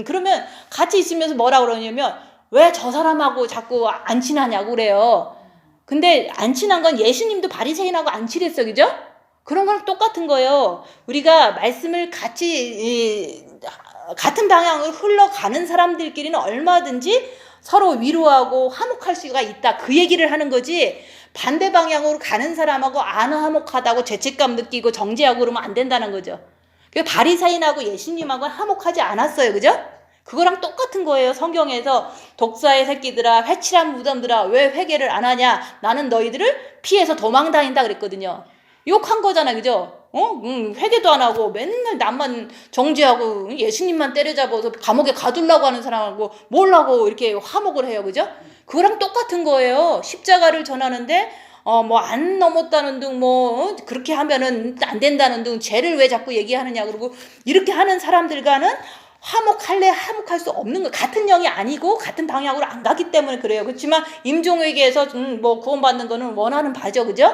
그러면 같이 있으면서 뭐라 그러냐면 왜 저 사람하고 자꾸 안 친하냐고 그래요. 근데 안 친한 건 예수님도 바리새인하고 안 친했어, 그죠? 그런 거랑 똑같은 거예요. 우리가 말씀을 같이 같은 방향으로 흘러가는 사람들끼리는 얼마든지 서로 위로하고 화목할 수가 있다. 그 얘기를 하는 거지. 반대 방향으로 가는 사람하고 안 화목하다고 죄책감 느끼고 정죄하고 그러면 안 된다는 거죠. 바리새인하고 예수님하고는 화목하지 않았어요. 그죠? 그거랑 똑같은 거예요. 성경에서 독사의 새끼들아, 회칠한 무덤들아, 왜 회개를 안 하냐? 나는 너희들을 피해서 도망다닌다 그랬거든요. 욕한 거잖아, 그죠? 회개도 안 하고 맨날 남만 정죄하고 예수님만 때려잡아서 감옥에 가두려고 하는 사람하고 뭘라고 이렇게 화목을 해요, 그죠? 그거랑 똑같은 거예요. 십자가를 전하는데 뭐 안 넘었다는 등 그렇게 하면은 안 된다는 등 죄를 왜 자꾸 얘기하느냐 그러고 이렇게 하는 사람들과는 화목할 수 없는 거. 같은 영이 아니고 같은 방향으로 안 가기 때문에 그래요. 그렇지만 임종에게서 뭐 구원받는 거는 원하는 바죠, 그죠?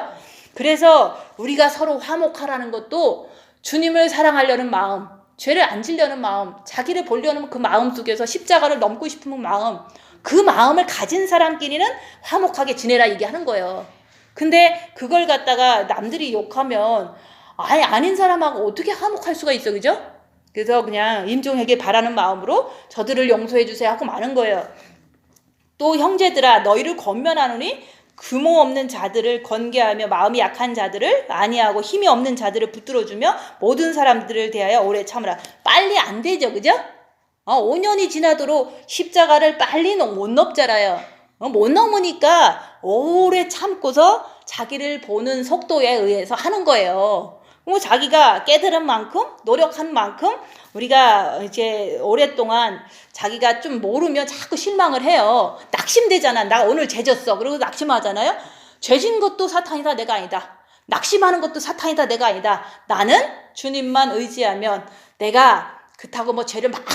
그래서 우리가 서로 화목하라는 것도 주님을 사랑하려는 마음, 죄를 안 지려는 마음, 자기를 보려는 그 마음 속에서 십자가를 넘고 싶은 마음, 그 마음을 가진 사람끼리는 화목하게 지내라 얘기하는 거예요. 근데 그걸 갖다가 남들이 욕하면 아니 아닌 사람하고 어떻게 화목할 수가 있어, 그죠? 그래서 그냥 임종에게 바라는 마음으로 저들을 용서해 주세요 하고 마는 거예요. 또 형제들아 너희를 권면하노니 규모 없는 자들을 권계하며 마음이 약한 자들을 안위하고 힘이 없는 자들을 붙들어주며 모든 사람들을 대하여 오래 참으라. 빨리 안 되죠, 그죠? 5년이 지나도록 십자가를 빨리 못 넘잖아요. 못 넘으니까 오래 참고서 자기를 보는 속도에 의해서 하는 거예요. 자기가 깨달은 만큼 노력한 만큼 우리가 이제 오랫동안 자기가 좀 모르면 자꾸 실망을 해요. 낙심되잖아. 나 오늘 죄졌어. 그리고 낙심하잖아요. 죄진 것도 사탄이다, 내가 아니다. 낙심하는 것도 사탄이다, 내가 아니다. 나는 주님만 의지하면 내가 그렇다고 뭐 죄를 막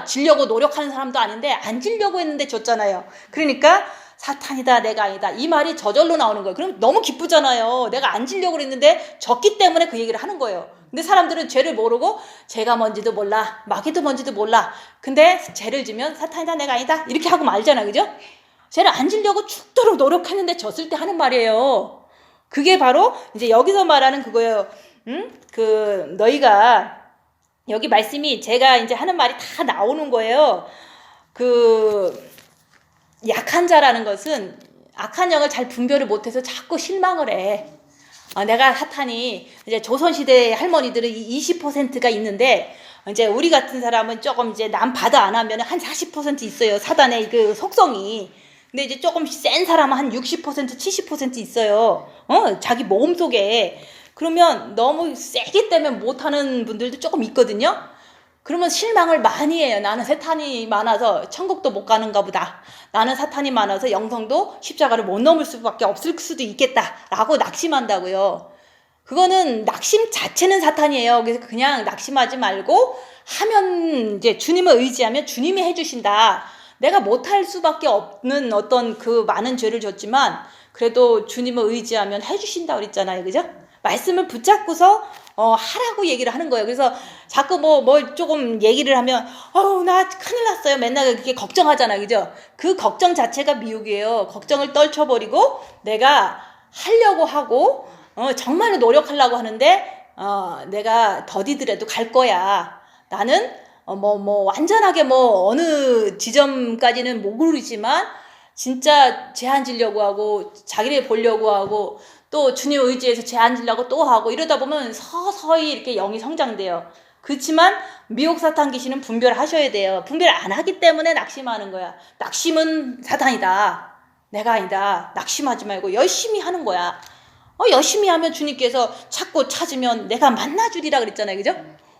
지려고 노력하는 사람도 아닌데 안 지려고 했는데 졌잖아요. 그러니까 사탄이다, 내가 아니다. 이 말이 저절로 나오는 거예요. 그럼 너무 기쁘잖아요. 내가 안 지려고 그랬는데 졌기 때문에 그 얘기를 하는 거예요. 근데 사람들은 죄를 모르고 죄가 뭔지도 몰라, 마귀도 뭔지도 몰라. 근데 죄를 지면 사탄이다, 내가 아니다. 이렇게 하고 말잖아, 그죠? 죄를 안 지려고 죽도록 노력했는데 졌을 때 하는 말이에요. 그게 바로 이제 여기서 말하는 그거예요. 너희가 여기 말씀이 제가 이제 하는 말이 다 나오는 거예요. 약한 자라는 것은 악한 영을 잘 분별을 못해서 자꾸 실망을 해. 내가 사탄이 이제 조선시대 할머니들은 20%가 있는데 이제 우리 같은 사람은 조금 이제 남 받아 안 하면 한 40% 있어요. 사단의 그 속성이. 근데 이제 조금 센 사람은 한 60%, 70% 있어요. 자기 몸 속에. 그러면 너무 세기 때문에 못하는 분들도 조금 있거든요. 그러면 실망을 많이 해요. 나는 사탄이 많아서 천국도 못 가는가 보다. 나는 사탄이 많아서 영성도 십자가를 못 넘을 수밖에 없을 수도 있겠다. 라고 낙심한다고요. 그거는 낙심 자체는 사탄이에요. 그래서 그냥 낙심하지 말고 하면 이제 주님을 의지하면 주님이 해주신다. 내가 못할 수밖에 없는 어떤 그 많은 죄를 졌지만 그래도 주님을 의지하면 해주신다 그랬잖아요. 그죠? 말씀을 붙잡고서 하라고 얘기를 하는 거예요. 그래서 자꾸 뭐 조금 얘기를 하면 나 큰일 났어요. 맨날 그렇게 걱정하잖아요. 그죠? 그 걱정 자체가 미혹이에요. 걱정을 떨쳐버리고 내가 하려고 하고 정말로 노력하려고 하는데 내가 더디더라도 갈 거야. 나는 완전하게 어느 지점까지는 모르지만 진짜 죄 안 지려고 하고 자기를 보려고 하고 또 주님 의지에서 죄 안 지려고 또 하고 이러다 보면 서서히 이렇게 영이 성장돼요. 그렇지만 미혹 사탄 귀신은 분별하셔야 돼요. 분별 안 하기 때문에 낙심하는 거야. 낙심은 사탄이다. 내가 아니다. 낙심하지 말고 열심히 하는 거야. 열심히 하면 주님께서 찾고 찾으면 내가 만나주리라 그랬잖아요. 그죠?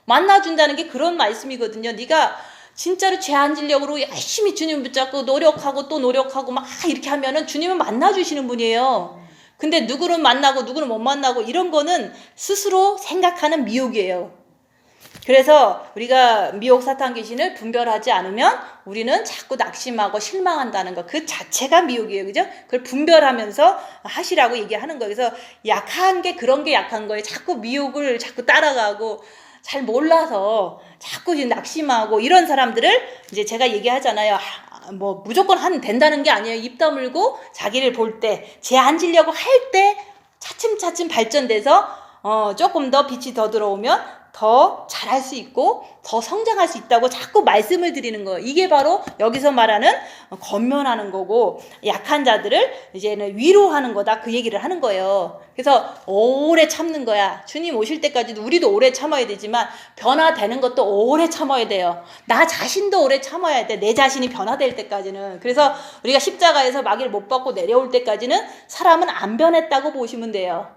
만나준다는 게 그런 말씀이거든요. 네가 진짜로 죄 안 지려고 열심히 주님 붙잡고 노력하고 또 노력하고 막 이렇게 하면은 주님은 만나주시는 분이에요. 근데 누구는 만나고 누구는 못 만나고 이런 거는 스스로 생각하는 미혹이에요. 그래서 우리가 미혹 사탄 귀신을 분별하지 않으면 우리는 자꾸 낙심하고 실망한다는 거, 그 자체가 미혹이에요. 그죠? 그걸 분별하면서 하시라고 얘기하는 거예요. 그래서 약한 게 그런 게 약한 거예요. 자꾸 미혹을 자꾸 따라가고 잘 몰라서 자꾸 이제 낙심하고 이런 사람들을 이제 제가 얘기하잖아요. 뭐 무조건 된다는 게 아니에요. 입 다물고 자기를 볼 때, 제 앉으려고 할 때 차츰차츰 발전돼서 조금 더 빛이 더 들어오면 더 잘할 수 있고 더 성장할 수 있다고 자꾸 말씀을 드리는 거예요. 이게 바로 여기서 말하는 권면하는 거고, 약한 자들을 이제는 위로하는 거다, 그 얘기를 하는 거예요. 그래서 오래 참는 거야. 주님 오실 때까지도 우리도 오래 참아야 되지만 변화되는 것도 오래 참아야 돼요. 나 자신도 오래 참아야 돼. 내 자신이 변화될 때까지는. 그래서 우리가 십자가에서 마귀를 못 받고 내려올 때까지는 사람은 안 변했다고 보시면 돼요.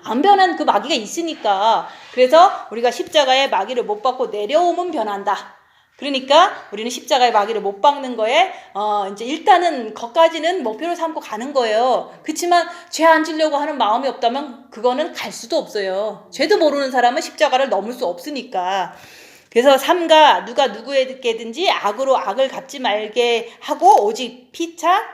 안 변한 그 마귀가 있으니까. 그래서 우리가 십자가에 마귀를 못 받고 내려오면 변한다. 그러니까 우리는 십자가에 마귀를 못 박는 거에 이제 일단은 거기까지는 목표로 삼고 가는 거예요. 그렇지만 죄 안 지려고 하는 마음이 없다면 그거는 갈 수도 없어요. 죄도 모르는 사람은 십자가를 넘을 수 없으니까. 그래서 삼가 누가 누구에게든지 악으로 악을 갚지 말게 하고 오직 피차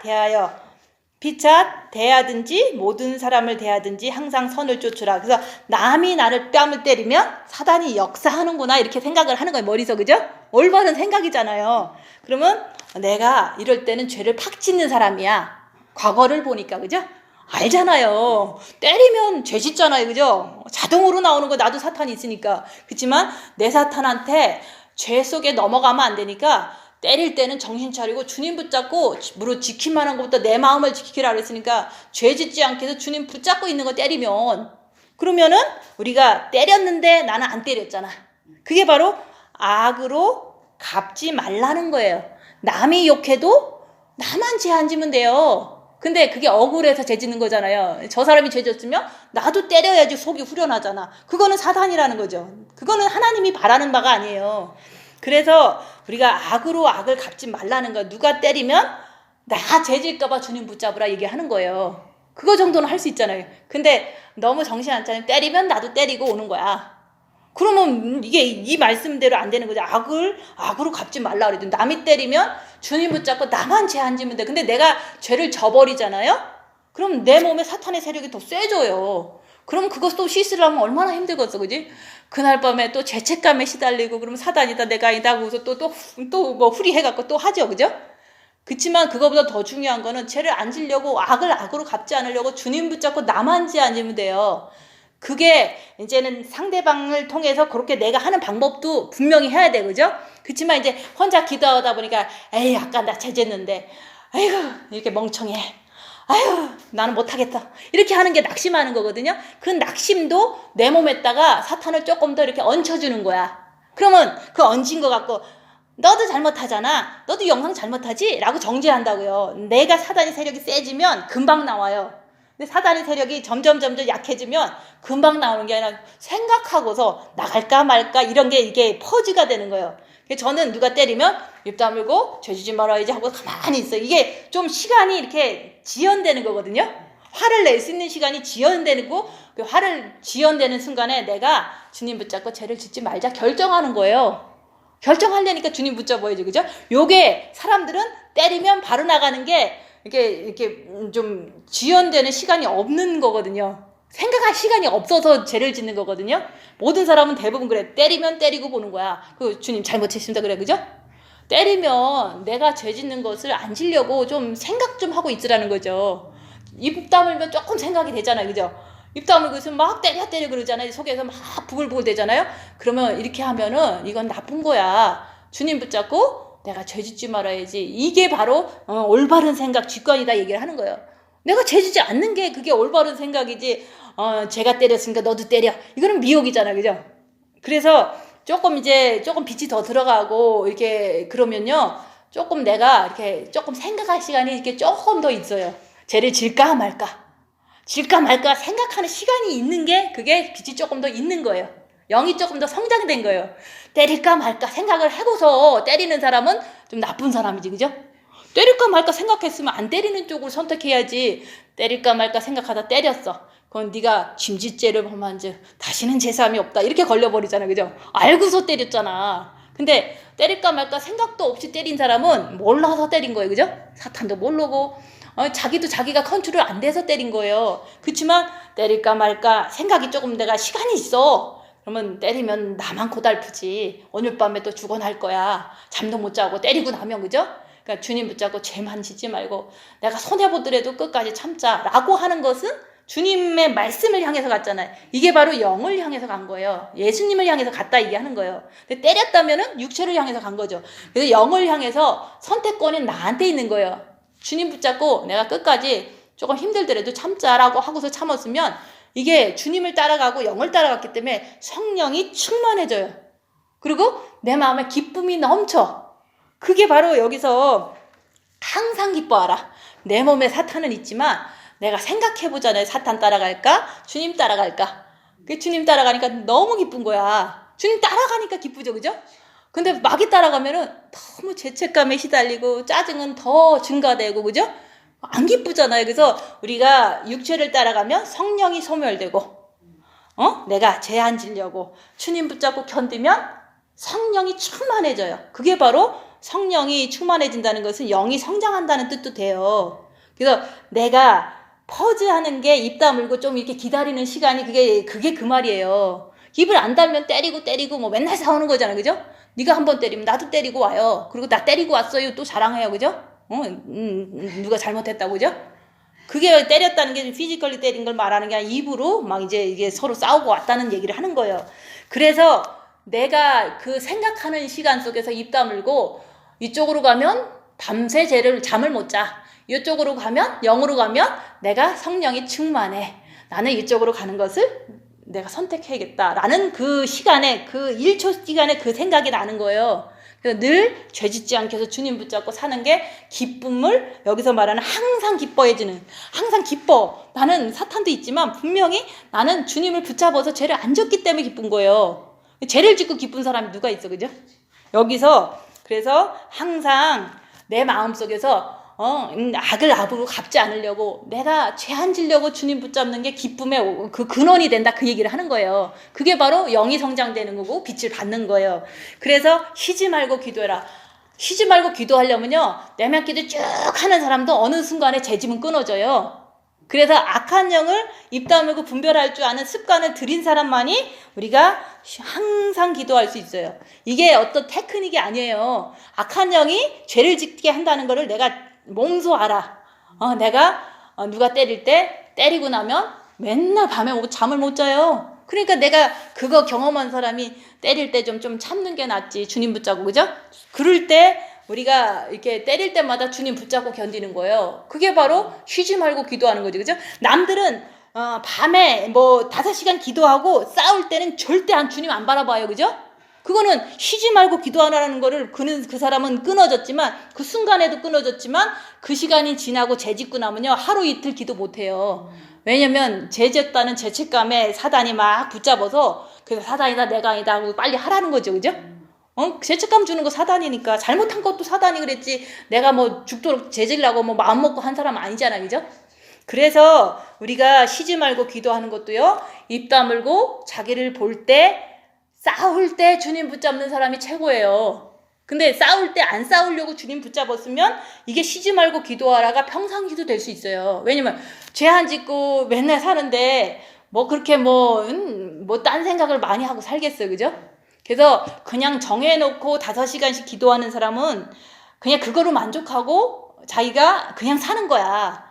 대하든지 모든 사람을 대하든지 항상 선을 쫓으라. 그래서 남이 나를 뺨을 때리면 사단이 역사하는구나, 이렇게 생각을 하는 거예요. 머릿속, 그죠? 올바른 생각이잖아요. 그러면 내가 이럴 때는 죄를 팍 짓는 사람이야. 과거를 보니까, 그죠? 알잖아요. 때리면 죄 짓잖아요, 그죠? 자동으로 나오는 거, 나도 사탄이 있으니까. 그렇지만 내 사탄한테 죄 속에 넘어가면 안 되니까 때릴 때는 정신 차리고 주님 붙잡고, 무릇 지키만 한 것보다 내 마음을 지키라 그랬으니까 죄 짓지 않게 해서 주님 붙잡고 있는 거 때리면, 그러면은 우리가 때렸는데 나는 안 때렸잖아. 그게 바로 악으로 갚지 말라는 거예요. 남이 욕해도 나만 죄 안 지면 돼요. 근데 그게 억울해서 죄 짓는 거잖아요. 저 사람이 죄 졌으면 나도 때려야지 속이 후련하잖아. 그거는 사단이라는 거죠. 그거는 하나님이 바라는 바가 아니에요. 그래서 우리가 악으로 악을 갚지 말라는 거. 누가 때리면 나 죄질까봐 주님 붙잡으라 얘기하는 거예요. 그거 정도는 할 수 있잖아요. 근데 너무 정신 안 차리면 때리면 나도 때리고 오는 거야. 그러면 이게 이 말씀대로 안 되는 거죠. 악으로 갚지 말라 그래도 남이 때리면 주님 붙잡고 나만 죄 안 지면 돼. 근데 내가 죄를 져버리잖아요. 그럼 내 몸에 사탄의 세력이 더 세져요. 그럼 그것도 씻으려면 얼마나 힘들겠어, 그지? 그날 밤에 또 죄책감에 시달리고, 그러면 사단이다 내가 아니다 하고서 또 뭐 후리해갖고 또 하죠, 그죠? 그치만 그거보다 더 중요한 거는 죄를 안 지려고, 악을 악으로 갚지 않으려고 주님 붙잡고 나만 죄 안 지면 돼요. 그게 이제는 상대방을 통해서 그렇게 내가 하는 방법도 분명히 해야 돼, 그죠? 그치만 이제 혼자 기도하다 보니까 에이 아까 나 죄 졌는데 아이고 이렇게 멍청해, 아유 나는 못하겠다, 이렇게 하는 게 낙심하는 거거든요. 그 낙심도 내 몸에다가 사탄을 조금 더 이렇게 얹혀주는 거야. 그러면 그 얹은 거 갖고 너도 잘못하잖아, 너도 영상 잘못하지? 라고 정죄한다고요. 내가 사단의 세력이 세지면 금방 나와요. 근데 사단의 세력이 점점 약해지면 금방 나오는 게 아니라 생각하고서 나갈까 말까 이런 게 이게 퍼즈가 되는 거예요. 저는 누가 때리면 입 다물고 죄지지 말아야지 하고 가만히 있어요. 이게 좀 시간이 이렇게 지연되는 거거든요. 화를 낼 수 있는 시간이 지연되는 거, 그 화를 지연되는 순간에 내가 주님 붙잡고 죄를 짓지 말자 결정하는 거예요. 결정하려니까 주님 붙잡아야지, 그죠? 요게 사람들은 때리면 바로 나가는 게 이렇게 좀 지연되는 시간이 없는 거거든요. 생각할 시간이 없어서 죄를 짓는 거거든요. 모든 사람은 대부분 그래. 때리면 때리고 보는 거야. 그 주님 잘못했습니다, 그래, 그죠? 때리면 내가 죄 짓는 것을 안 지려고 좀 생각 좀 하고 있으라는 거죠. 입 다물면 조금 생각이 되잖아요, 그죠? 입 다물고 있으면 막 때려 그러잖아요. 속에서 막 부글부글 되잖아요. 그러면 이렇게 하면은 이건 나쁜 거야. 주님 붙잡고 내가 죄 짓지 말아야지. 이게 바로 올바른 생각, 직관이다 얘기를 하는 거예요. 내가 죄 짓지 않는 게 그게 올바른 생각이지. 제가 때렸으니까 너도 때려. 이거는 미혹이잖아요, 그죠? 그래서 조금 빛이 더 들어가고 이렇게 그러면요, 조금 내가 이렇게 조금 생각할 시간이 이렇게 조금 더 있어요. 죄를 질까 말까 생각하는 시간이 있는 게, 그게 빛이 조금 더 있는 거예요. 영이 조금 더 성장된 거예요. 때릴까 말까 생각을 하고서 때리는 사람은 좀 나쁜 사람이지, 그죠? 때릴까 말까 생각했으면 안 때리는 쪽을 선택해야지. 때릴까 말까 생각하다 때렸어. 그건 네가 짐짓죄를 범한 즉 다시는 제사함이 없다, 이렇게 걸려버리잖아, 그죠? 알고서 때렸잖아. 근데 때릴까 말까 생각도 없이 때린 사람은 몰라서 때린 거예요, 그죠? 사탄도 모르고 자기도 자기가 컨트롤 안 돼서 때린 거예요. 그렇지만 때릴까 말까 생각이 조금 내가 시간이 있어. 그러면 때리면 나만 고달프지. 오늘 밤에 또 죽어날 거야. 잠도 못 자고 때리고 나면, 그죠? 그러니까 주님 붙잡고 죄만 지지 말고 내가 손해보더라도 끝까지 참자라고 하는 것은 주님의 말씀을 향해서 갔잖아요. 이게 바로 영을 향해서 간 거예요. 예수님을 향해서 갔다 얘기하는 거예요. 근데 때렸다면은 육체를 향해서 간 거죠. 그래서 영을 향해서 선택권이 나한테 있는 거예요. 주님 붙잡고 내가 끝까지 조금 힘들더라도 참자라고 하고서 참았으면 이게 주님을 따라가고 영을 따라갔기 때문에 성령이 충만해져요. 그리고 내 마음에 기쁨이 넘쳐. 그게 바로 여기서 항상 기뻐하라. 내 몸에 사탄은 있지만 내가 생각해보잖아요. 사탄 따라갈까? 주님 따라갈까? 주님 따라가니까 너무 기쁜 거야. 주님 따라가니까 기쁘죠, 그죠? 근데 마귀 따라가면은 너무 죄책감에 시달리고 짜증은 더 증가되고, 그죠? 안 기쁘잖아요. 그래서 우리가 육체를 따라가면 성령이 소멸되고, 내가 죄 안 지려고 주님 붙잡고 견디면 성령이 충만해져요. 그게 바로 성령이 충만해진다는 것은 영이 성장한다는 뜻도 돼요. 그래서 내가 퍼즈하는 게 입 다물고 좀 이렇게 기다리는 시간이 그게 그 말이에요. 입을 안 달면 때리고 뭐 맨날 싸우는 거잖아요, 그죠? 네가 한 번 때리면 나도 때리고 와요. 그리고 나 때리고 왔어요. 또 자랑해요, 그죠? 누가 잘못했다고, 그죠? 그게 때렸다는 게 피지컬리 때린 걸 말하는 게 아니라 입으로 막 이제 이게 서로 싸우고 왔다는 얘기를 하는 거예요. 그래서 내가 그 생각하는 시간 속에서 입 다물고 이쪽으로 가면 밤새 잠을 못 자. 이쪽으로 가면, 영으로 가면 내가 성령이 충만해. 나는 이쪽으로 가는 것을 내가 선택해야겠다라는 그 시간에, 그 1초 시간에 그 생각이 나는 거예요. 그래서 늘 죄짓지 않게 해서 주님 붙잡고 사는 게 기쁨을 여기서 말하는 항상 기뻐해지는, 항상 기뻐. 나는 사탄도 있지만 분명히 나는 주님을 붙잡아서 죄를 안 졌기 때문에 기쁜 거예요. 죄를 짓고 기쁜 사람이 누가 있어, 그죠? 여기서 그래서 항상 내 마음속에서 악을 악으로 갚지 않으려고 내가 죄 안 지려고 주님 붙잡는 게 기쁨의 그 근원이 된다, 그 얘기를 하는 거예요. 그게 바로 영이 성장되는 거고 빛을 받는 거예요. 그래서 쉬지 말고 기도해라. 쉬지 말고 기도하려면요, 내면 기도 쭉 하는 사람도 어느 순간에 죄짐은 끊어져요. 그래서 악한 영을 입 다물고 분별할 줄 아는 습관을 들인 사람만이 우리가 항상 기도할 수 있어요. 이게 어떤 테크닉이 아니에요. 악한 영이 죄를 짓게 한다는 거를 내가 몸소 알아. 내가 누가 때릴 때 때리고 나면 맨날 밤에 오고 잠을 못 자요. 그러니까 내가 그거 경험한 사람이 때릴 때 좀 참는 게 낫지. 주님 붙잡고, 그죠? 그럴 때 우리가 이렇게 때릴 때마다 주님 붙잡고 견디는 거예요. 그게 바로 쉬지 말고 기도하는 거죠, 그죠? 남들은 밤에 뭐 5시간 기도하고 싸울 때는 절대 주님 안 바라봐요, 그죠? 그거는 쉬지 말고 기도하라는 거를 그 사람은 끊어졌지만, 그 순간에도 끊어졌지만 그 시간이 지나고 죄 짓고 나면요 하루 이틀 기도 못해요. 왜냐면 죄 짓다는 죄책감에 사단이 막 붙잡아서, 그래서 사단이다 내가 아니다 하고 빨리 하라는 거죠, 그죠? 죄책감 주는 거 사단이니까. 잘못한 것도 사단이 그랬지 내가 뭐 죽도록 죄 지려고 뭐 마음 먹고 한 사람 아니잖아, 그죠? 그래서 우리가 쉬지 말고 기도하는 것도요, 입 다물고 자기를 볼 때, 싸울 때 주님 붙잡는 사람이 최고예요. 근데 싸울 때 안 싸우려고 주님 붙잡았으면 이게 쉬지 말고 기도하라가 평상시도 될 수 있어요. 왜냐면 죄 안 짓고 맨날 사는데 뭐 그렇게 뭐 딴 생각을 많이 하고 살겠어요, 그죠? 그래서 그냥 정해놓고 5시간씩 기도하는 사람은 그냥 그거로 만족하고 자기가 그냥 사는 거야.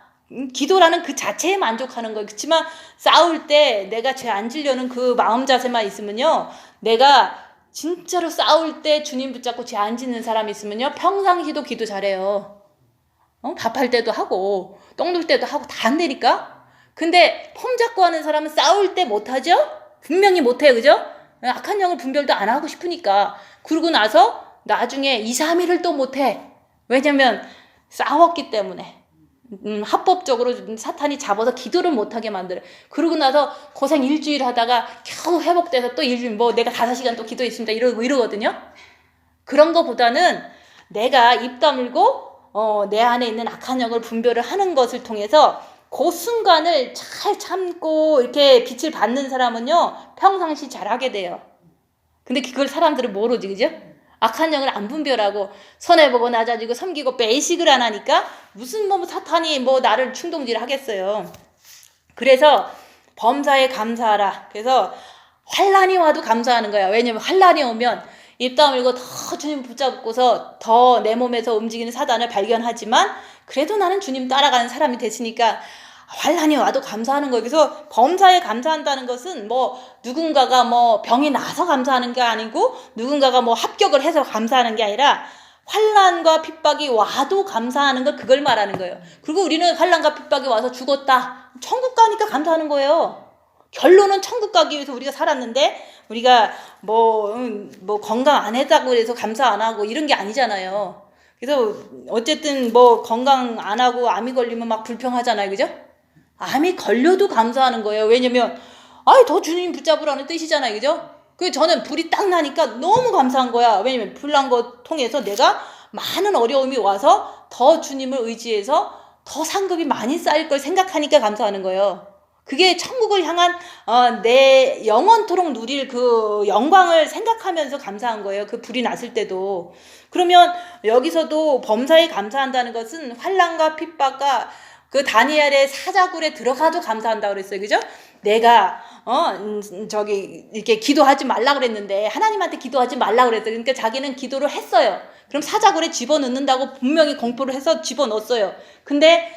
기도라는 그 자체에 만족하는 거예요. 그렇지만 싸울 때 내가 죄 안 지려는 그 마음 자세만 있으면요, 내가 진짜로 싸울 때 주님 붙잡고 죄 안 짓는 사람이 있으면요 평상시도 기도 잘해요. 밥할 때도 하고 똥 눌 때도 하고 다 한다니까. 근데 폼 잡고 하는 사람은 싸울 때 못하죠? 분명히 못해요, 그죠? 악한 영을 분별도 안 하고 싶으니까. 그러고 나서 나중에 2, 3일을 또 못해. 왜냐면 싸웠기 때문에. 합법적으로 사탄이 잡아서 기도를 못하게 만들어. 그러고 나서 고생 일주일 하다가 겨우 회복돼서 또 일주일 뭐 내가 5시간 또 기도했습니다 이러거든요. 그런 거보다는 내가 입 다물고 내 안에 있는 악한 영을 분별을 하는 것을 통해서 그 순간을 잘 참고 이렇게 빛을 받는 사람은요 평상시 잘하게 돼요. 근데 그걸 사람들은 모르지, 그죠? 악한 영을 안 분별하고 손해보고 낮아지고 섬기고 배식을 안 하니까 무슨 뭐 사탄이 뭐 나를 충동질 하겠어요. 그래서 범사에 감사하라. 그래서 환란이 와도 감사하는 거야. 왜냐면 환란이 오면 입 다물고 더 주님 붙잡고서 더 내 몸에서 움직이는 사단을 발견하지만 그래도 나는 주님 따라가는 사람이 됐으니까 환란이 와도 감사하는 거예요. 그래서 범사에 감사한다는 것은 뭐 누군가가 뭐 병이 나서 감사하는 게 아니고 누군가가 뭐 합격을 해서 감사하는 게 아니라 환란과 핍박이 와도 감사하는 걸 그걸 말하는 거예요. 그리고 우리는 환란과 핍박이 와서 죽었다. 천국 가니까 감사하는 거예요. 결론은 천국 가기 위해서 우리가 살았는데 우리가 뭐 건강 안 했다고 해서 감사 안 하고 이런 게 아니잖아요. 그래서 어쨌든 뭐 건강 안 하고 암이 걸리면 막 불평하잖아요. 그죠? 암이 걸려도 감사하는 거예요. 왜냐면 더 주님 붙잡으라는 뜻이잖아요. 그죠? 그 저는 불이 딱 나니까 너무 감사한 거야. 왜냐면 불 난 거 통해서 내가 많은 어려움이 와서 더 주님을 의지해서 더 상급이 많이 쌓일 걸 생각하니까 감사하는 거예요. 그게 천국을 향한 내 영원토록 누릴 그 영광을 생각하면서 감사한 거예요. 그 불이 났을 때도. 그러면 여기서도 범사에 감사한다는 것은 환난과 핍박과 그 다니엘의 사자굴에 들어가도 감사한다고 그랬어요. 그죠? 내가 이렇게 기도하지 말라고 그랬는데 하나님한테 기도하지 말라고 그랬어요. 그러니까 자기는 기도를 했어요. 그럼 사자굴에 집어넣는다고 분명히 공포를 해서 집어넣었어요. 근데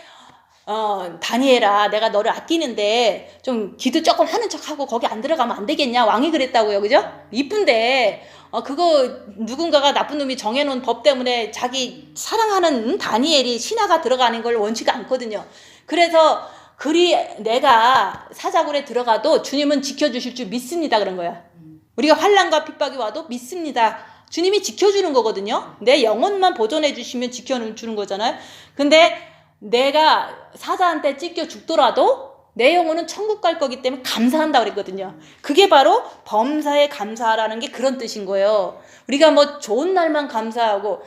다니엘아, 내가 너를 아끼는데 좀 기도 조금 하는 척하고 거기 안 들어가면 안 되겠냐? 왕이 그랬다고요. 그죠? 이쁜데 그거 누군가가 나쁜 놈이 정해놓은 법 때문에 자기 사랑하는 다니엘이 신하가 들어가는 걸 원치가 않거든요. 그래서 그리 내가 사자굴에 들어가도 주님은 지켜주실 줄 믿습니다. 그런 거야. 우리가 환난과 핍박이 와도 믿습니다. 주님이 지켜주는 거거든요. 내 영혼만 보존해 주시면 지켜주는 거잖아요. 근데 내가 사자한테 찢겨 죽더라도 내 영혼은 천국 갈 거기 때문에 감사한다 그랬거든요. 그게 바로 범사에 감사라는 게 그런 뜻인 거예요. 우리가 뭐 좋은 날만 감사하고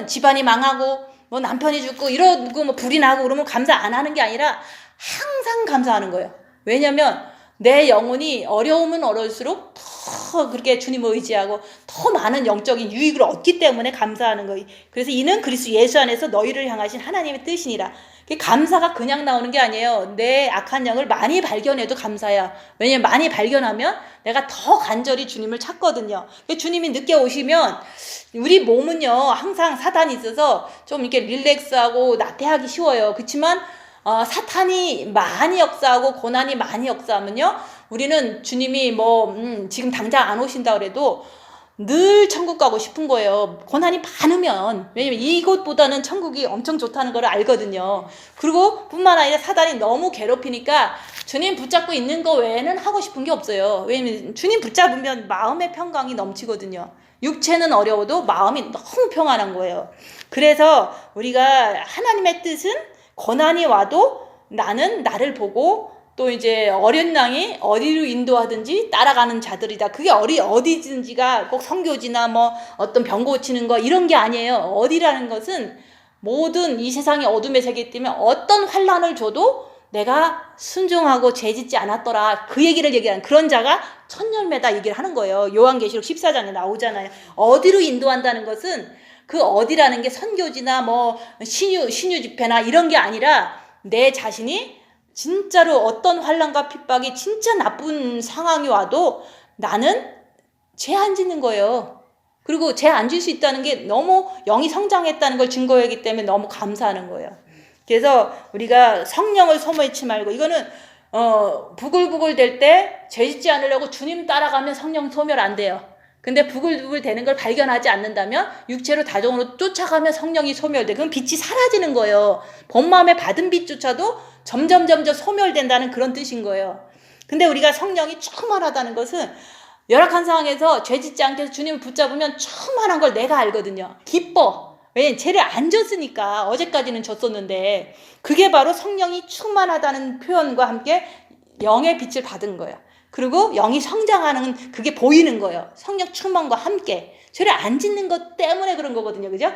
집안이 망하고 뭐 남편이 죽고 이러고 뭐 불이 나고 그러면 감사 안 하는 게 아니라 항상 감사하는 거예요. 왜냐면 내 영혼이 어려우면 어려울수록 더 그렇게 주님을 의지하고 더 많은 영적인 유익을 얻기 때문에 감사하는 거예요. 그래서 이는 그리스도 예수 안에서 너희를 향하신 하나님의 뜻이니라. 감사가 그냥 나오는 게 아니에요. 내 악한 영을 많이 발견해도 감사야. 왜냐면 많이 발견하면 내가 더 간절히 주님을 찾거든요. 주님이 늦게 오시면 우리 몸은요 항상 사단이 있어서 좀 이렇게 릴렉스하고 나태하기 쉬워요. 그렇지만 사탄이 많이 역사하고 고난이 많이 역사하면요 우리는 주님이 지금 당장 안 오신다 그래도 늘 천국 가고 싶은 거예요. 고난이 많으면. 왜냐면 이곳보다는 천국이 엄청 좋다는 걸 알거든요. 그리고 뿐만 아니라 사단이 너무 괴롭히니까 주님 붙잡고 있는 거 외에는 하고 싶은 게 없어요. 왜냐면 주님 붙잡으면 마음의 평강이 넘치거든요. 육체는 어려워도 마음이 너무 평안한 거예요. 그래서 우리가 하나님의 뜻은 고난이 와도 나는 나를 보고 또 이제 어린 양이 어디로 인도하든지 따라가는 자들이다. 그게 어디든지가 꼭 선교지나 뭐 어떤 병 고치는 거 이런 게 아니에요. 어디라는 것은 모든 이 세상의 어둠의 세계 때문에 어떤 환난을 줘도 내가 순종하고 죄짓지 않았더라. 그 얘기를 얘기하는 그런 자가 천열매다 얘기를 하는 거예요. 요한계시록 14장에 나오잖아요. 어디로 인도한다는 것은 그 어디라는 게 선교지나 뭐 신유 집회나 이런 게 아니라 내 자신이 진짜로 어떤 환난과 핍박이 진짜 나쁜 상황이 와도 나는 죄 안 짓는 거예요. 그리고 죄 안 질 수 있다는 게 너무 영이 성장했다는 걸 증거하기 때문에 너무 감사하는 거예요. 그래서 우리가 성령을 소모하지 말고 이거는 부글부글 될 때 죄 짓지 않으려고 주님 따라가면 성령 소멸 안 돼요. 근데 부글부글 되는 걸 발견하지 않는다면 육체로 다정으로 쫓아가면 성령이 소멸돼. 그럼 빛이 사라지는 거예요. 본 마음에 받은 빛조차도 점점 소멸된다는 그런 뜻인 거예요. 근데 우리가 성령이 충만하다는 것은 열악한 상황에서 죄 짓지 않게 해서 주님을 붙잡으면 충만한 걸 내가 알거든요. 기뻐. 왜냐면 죄를 안 졌으니까. 어제까지는 졌었는데 그게 바로 성령이 충만하다는 표현과 함께 영의 빛을 받은 거예요. 그리고 영이 성장하는 그게 보이는 거예요. 성령 충만과 함께. 죄를 안 짓는 것 때문에 그런 거거든요. 그죠?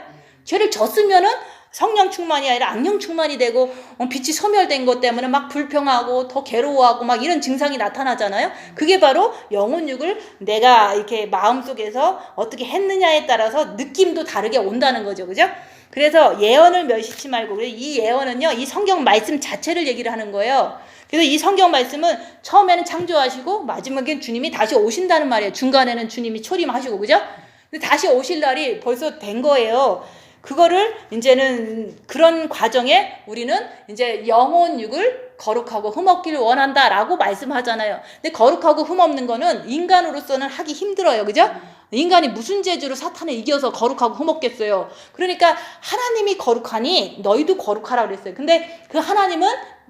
죄를 졌으면은 성령 충만이 아니라 악령 충만이 되고 빛이 소멸된 것 때문에 막 불평하고 더 괴로워하고 막 이런 증상이 나타나잖아요. 그게 바로 영혼육을 내가 이렇게 마음속에서 어떻게 했느냐에 따라서 느낌도 다르게 온다는 거죠. 그죠? 그래서 예언을 멸시치 말고 이 예언은요 이 성경 말씀 자체를 얘기를 하는 거예요. 그래서 이 성경 말씀은 처음에는 창조하시고 마지막엔 주님이 다시 오신다는 말이에요. 중간에는 주님이 초림하시고, 그죠? 근데 다시 오실 날이 벌써 된 거예요. 그거를 이제는 그런 과정에 우리는 이제 영혼육을 거룩하고 흠없기를 원한다라고 말씀하잖아요. 근데 거룩하고 흠없는 거는 인간으로서는 하기 힘들어요. 그죠? 인간이 무슨 재주로 사탄을 이겨서 거룩하고 흠없겠어요. 그러니까 하나님이 거룩하니 너희도 거룩하라 그랬어요. 근데 그 하나님은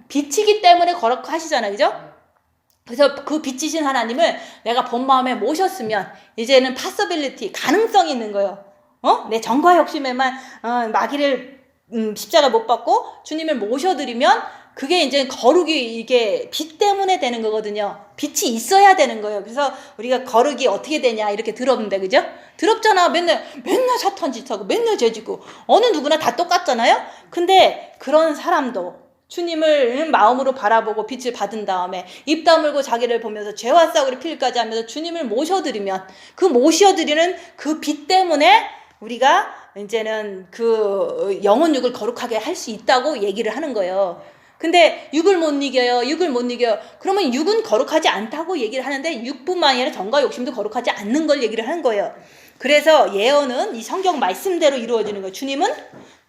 빛이기 때문에 거룩하시잖아요. 그죠? 그래서 그 빛이신 하나님을 내가 본 마음에 모셨으면 이제는 파서빌리티, 가능성이 있는 거예요. 내 정과 욕심에만 마귀를 십자가 못 받고 주님을 모셔드리면 그게 이제 거룩이 이게 빛 때문에 되는 거거든요. 빛이 있어야 되는 거예요. 그래서 우리가 거룩이 어떻게 되냐 이렇게 들었는데, 그죠? 더럽잖아. 맨날 사탄 짓하고 맨날 죄지고 어느 누구나 다 똑같잖아요. 근데 그런 사람도 주님을 마음으로 바라보고 빛을 받은 다음에 입 다물고 자기를 보면서 죄와 싸우기를 필까지 하면서 주님을 모셔드리면 그 모셔드리는 그 빛 때문에 우리가 이제는 그 영혼육을 거룩하게 할 수 있다고 얘기를 하는 거예요. 근데 육을 못 이겨요. 그러면 육은 거룩하지 않다고 얘기를 하는데 육뿐만 아니라 정과 욕심도 거룩하지 않는 걸 얘기를 하는 거예요. 그래서 예언은 이 성경 말씀대로 이루어지는 거예요. 주님은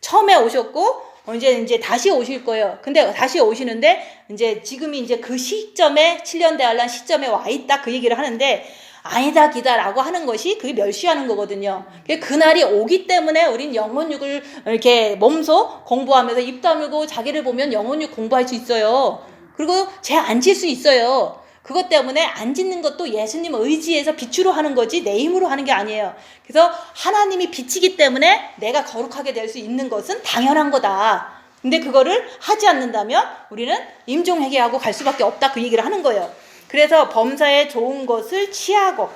처음에 오셨고 이제 다시 오실 거예요. 근데 다시 오시는데 이제 지금이 이제 그 시점에 7년 대환란 시점에 와 있다 그 얘기를 하는데 아니다 기다라고 하는 것이 그게 멸시하는 거거든요. 그날이 오기 때문에 우린 영혼육을 이렇게 몸소 공부하면서 입 다물고 자기를 보면 영혼육 공부할 수 있어요. 그리고 죄 안 질 수 있어요. 그것 때문에 안 짓는 것도 예수님 의지에서 빛으로 하는 거지 내 힘으로 하는 게 아니에요. 그래서 하나님이 빛이기 때문에 내가 거룩하게 될 수 있는 것은 당연한 거다. 근데 그거를 하지 않는다면 우리는 임종회개하고 갈 수밖에 없다 그 얘기를 하는 거예요. 그래서 범사에 좋은 것을 취하고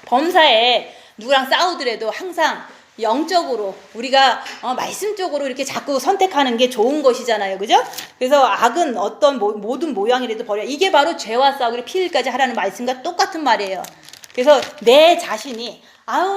범사에 누구랑 싸우더라도 항상 영적으로 우리가 말씀적으로 이렇게 자꾸 선택하는 게 좋은 것이잖아요. 그죠? 그래서 악은 어떤 모든 모양이라도 버려. 이게 바로 죄와 싸우기를 피일까지 하라는 말씀과 똑같은 말이에요. 그래서 내 자신이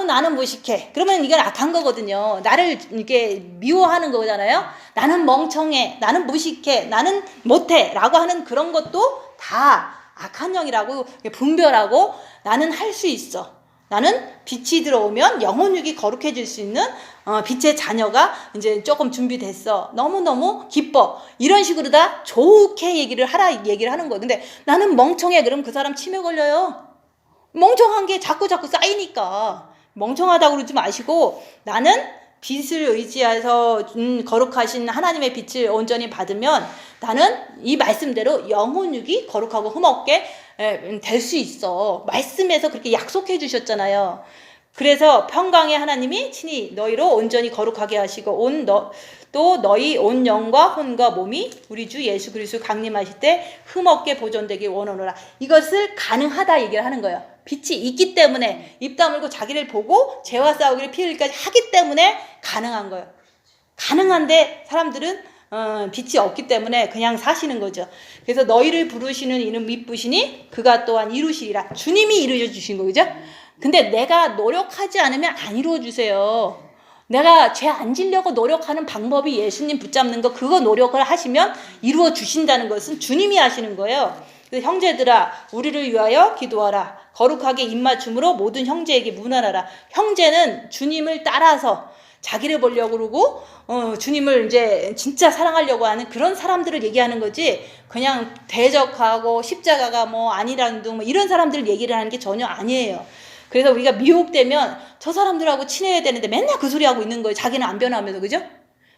나는 무식해. 그러면 이건 악한 거거든요. 나를 이렇게 미워하는 거잖아요. 나는 멍청해. 나는 무식해. 나는 못해. 라고 하는 그런 것도 다 악한 영이라고 분별하고 나는 할 수 있어. 나는 빛이 들어오면 영혼육이 거룩해질 수 있는 빛의 자녀가 이제 조금 준비됐어. 너무너무 기뻐. 이런 식으로 다 좋게 얘기를 하는 거예요. 근데 나는 멍청해. 그럼 그 사람 치매 걸려요. 멍청한 게 자꾸 쌓이니까. 멍청하다고 그러지 마시고 나는 빛을 의지해서 거룩하신 하나님의 빛을 온전히 받으면 나는 이 말씀대로 영혼육이 거룩하고 흠없게 될 수 있어. 말씀에서 그렇게 약속해 주셨잖아요. 그래서 평강의 하나님이 친히 너희로 온전히 거룩하게 하시고 또 너희 온 영과 혼과 몸이 우리 주 예수 그리스도 강림하실 때 흠없게 보존되길 원하노라. 이것을 가능하다 얘기를 하는 거예요. 빛이 있기 때문에 입 다물고 자기를 보고 죄와 싸우기를 피 흘리기까지 하기 때문에 가능한 거예요. 가능한데 사람들은 빛이 없기 때문에 그냥 사시는 거죠. 그래서 너희를 부르시는 이는 미쁘시니 그가 또한 이루시리라. 주님이 이루어 주신 거죠. 근데 내가 노력하지 않으면 안 이루어 주세요. 내가 죄 안 지려고 노력하는 방법이 예수님 붙잡는 거, 그거 노력을 하시면 이루어 주신다는 것은 주님이 하시는 거예요. 그래서 형제들아 우리를 위하여 기도하라. 거룩하게 입맞춤으로 모든 형제에게 문안하라. 형제는 주님을 따라서 자기를 보려고 그러고 주님을 이제 진짜 사랑하려고 하는 그런 사람들을 얘기하는 거지, 그냥 대적하고 십자가가 아니라는 둥 이런 사람들 얘기를 하는 게 전혀 아니에요. 그래서 우리가 미혹되면 저 사람들하고 친해야 되는데 맨날 그 소리 하고 있는 거예요. 자기는 안 변하면서. 그죠?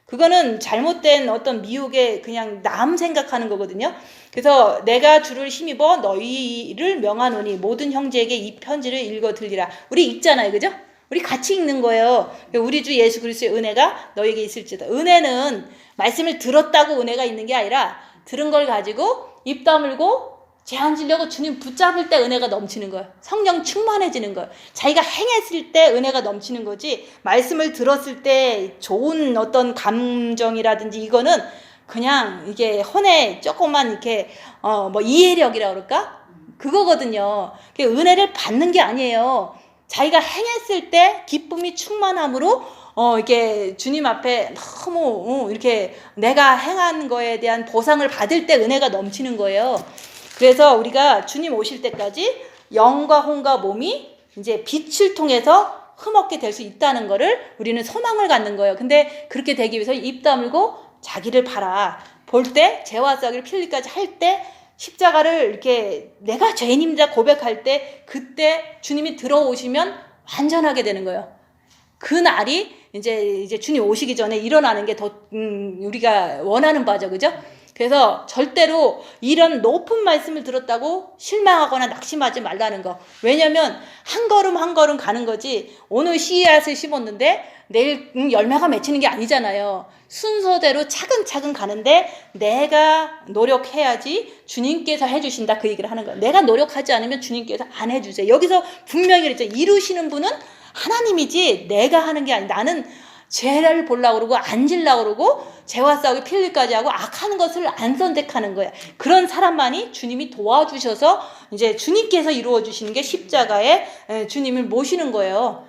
그거는 잘못된 어떤 미혹에 그냥 남 생각하는 거거든요. 그래서 내가 주를 힘입어 너희를 명하노니 모든 형제에게 이 편지를 읽어 들리라. 우리 읽잖아요. 그죠? 우리 같이 읽는 거예요. 우리 주 예수 그리스도의 은혜가 너에게 있을지다. 은혜는 말씀을 들었다고 은혜가 있는 게 아니라 들은 걸 가지고 입 다물고 죄 안 지려고 주님 붙잡을 때 은혜가 넘치는 거예요. 성령 충만해지는 거예요. 자기가 행했을 때 은혜가 넘치는 거지, 말씀을 들었을 때 좋은 어떤 감정이라든지 이거는 그냥 이게 헌에 조금만 이렇게 이해력이라 그럴까? 그거거든요. 은혜를 받는 게 아니에요. 자기가 행했을 때 기쁨이 충만함으로 이렇게 주님 앞에 너무 이렇게 내가 행한 거에 대한 보상을 받을 때 은혜가 넘치는 거예요. 그래서 우리가 주님 오실 때까지 영과 혼과 몸이 이제 빛을 통해서 흠없게 될 수 있다는 거를 우리는 소망을 갖는 거예요. 근데 그렇게 되기 위해서 입 다물고 자기를 봐라. 볼 때 죄와 싹을 필리까지 할 때 십자가를 이렇게 내가 죄인입니다 고백할 때 그때 주님이 들어오시면 완전하게 되는 거예요. 그 날이 이제 주님 오시기 전에 일어나는 게 더 우리가 원하는 바죠, 그죠? 그래서 절대로 이런 높은 말씀을 들었다고 실망하거나 낙심하지 말라는 거. 왜냐면 한 걸음 한 걸음 가는 거지. 오늘 씨앗을 심었는데 내일 열매가 맺히는 게 아니잖아요. 순서대로 차근차근 가는데 내가 노력해야지 주님께서 해주신다 그 얘기를 하는 거예요. 내가 노력하지 않으면 주님께서 안 해주세요. 여기서 분명히 그랬죠. 이루시는 분은 하나님이지 내가 하는 게 아니라 나는 죄를 보려고 그러고 앉으려고 그러고 죄와 싸우기 필리까지 하고 악하는 것을 안 선택하는 거야. 그런 사람만이 주님이 도와주셔서 이제 주님께서 이루어 주시는 게 십자가에 주님을 모시는 거예요.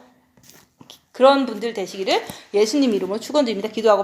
그런 분들 되시기를 예수님 이름으로 축원드립니다. 기도하고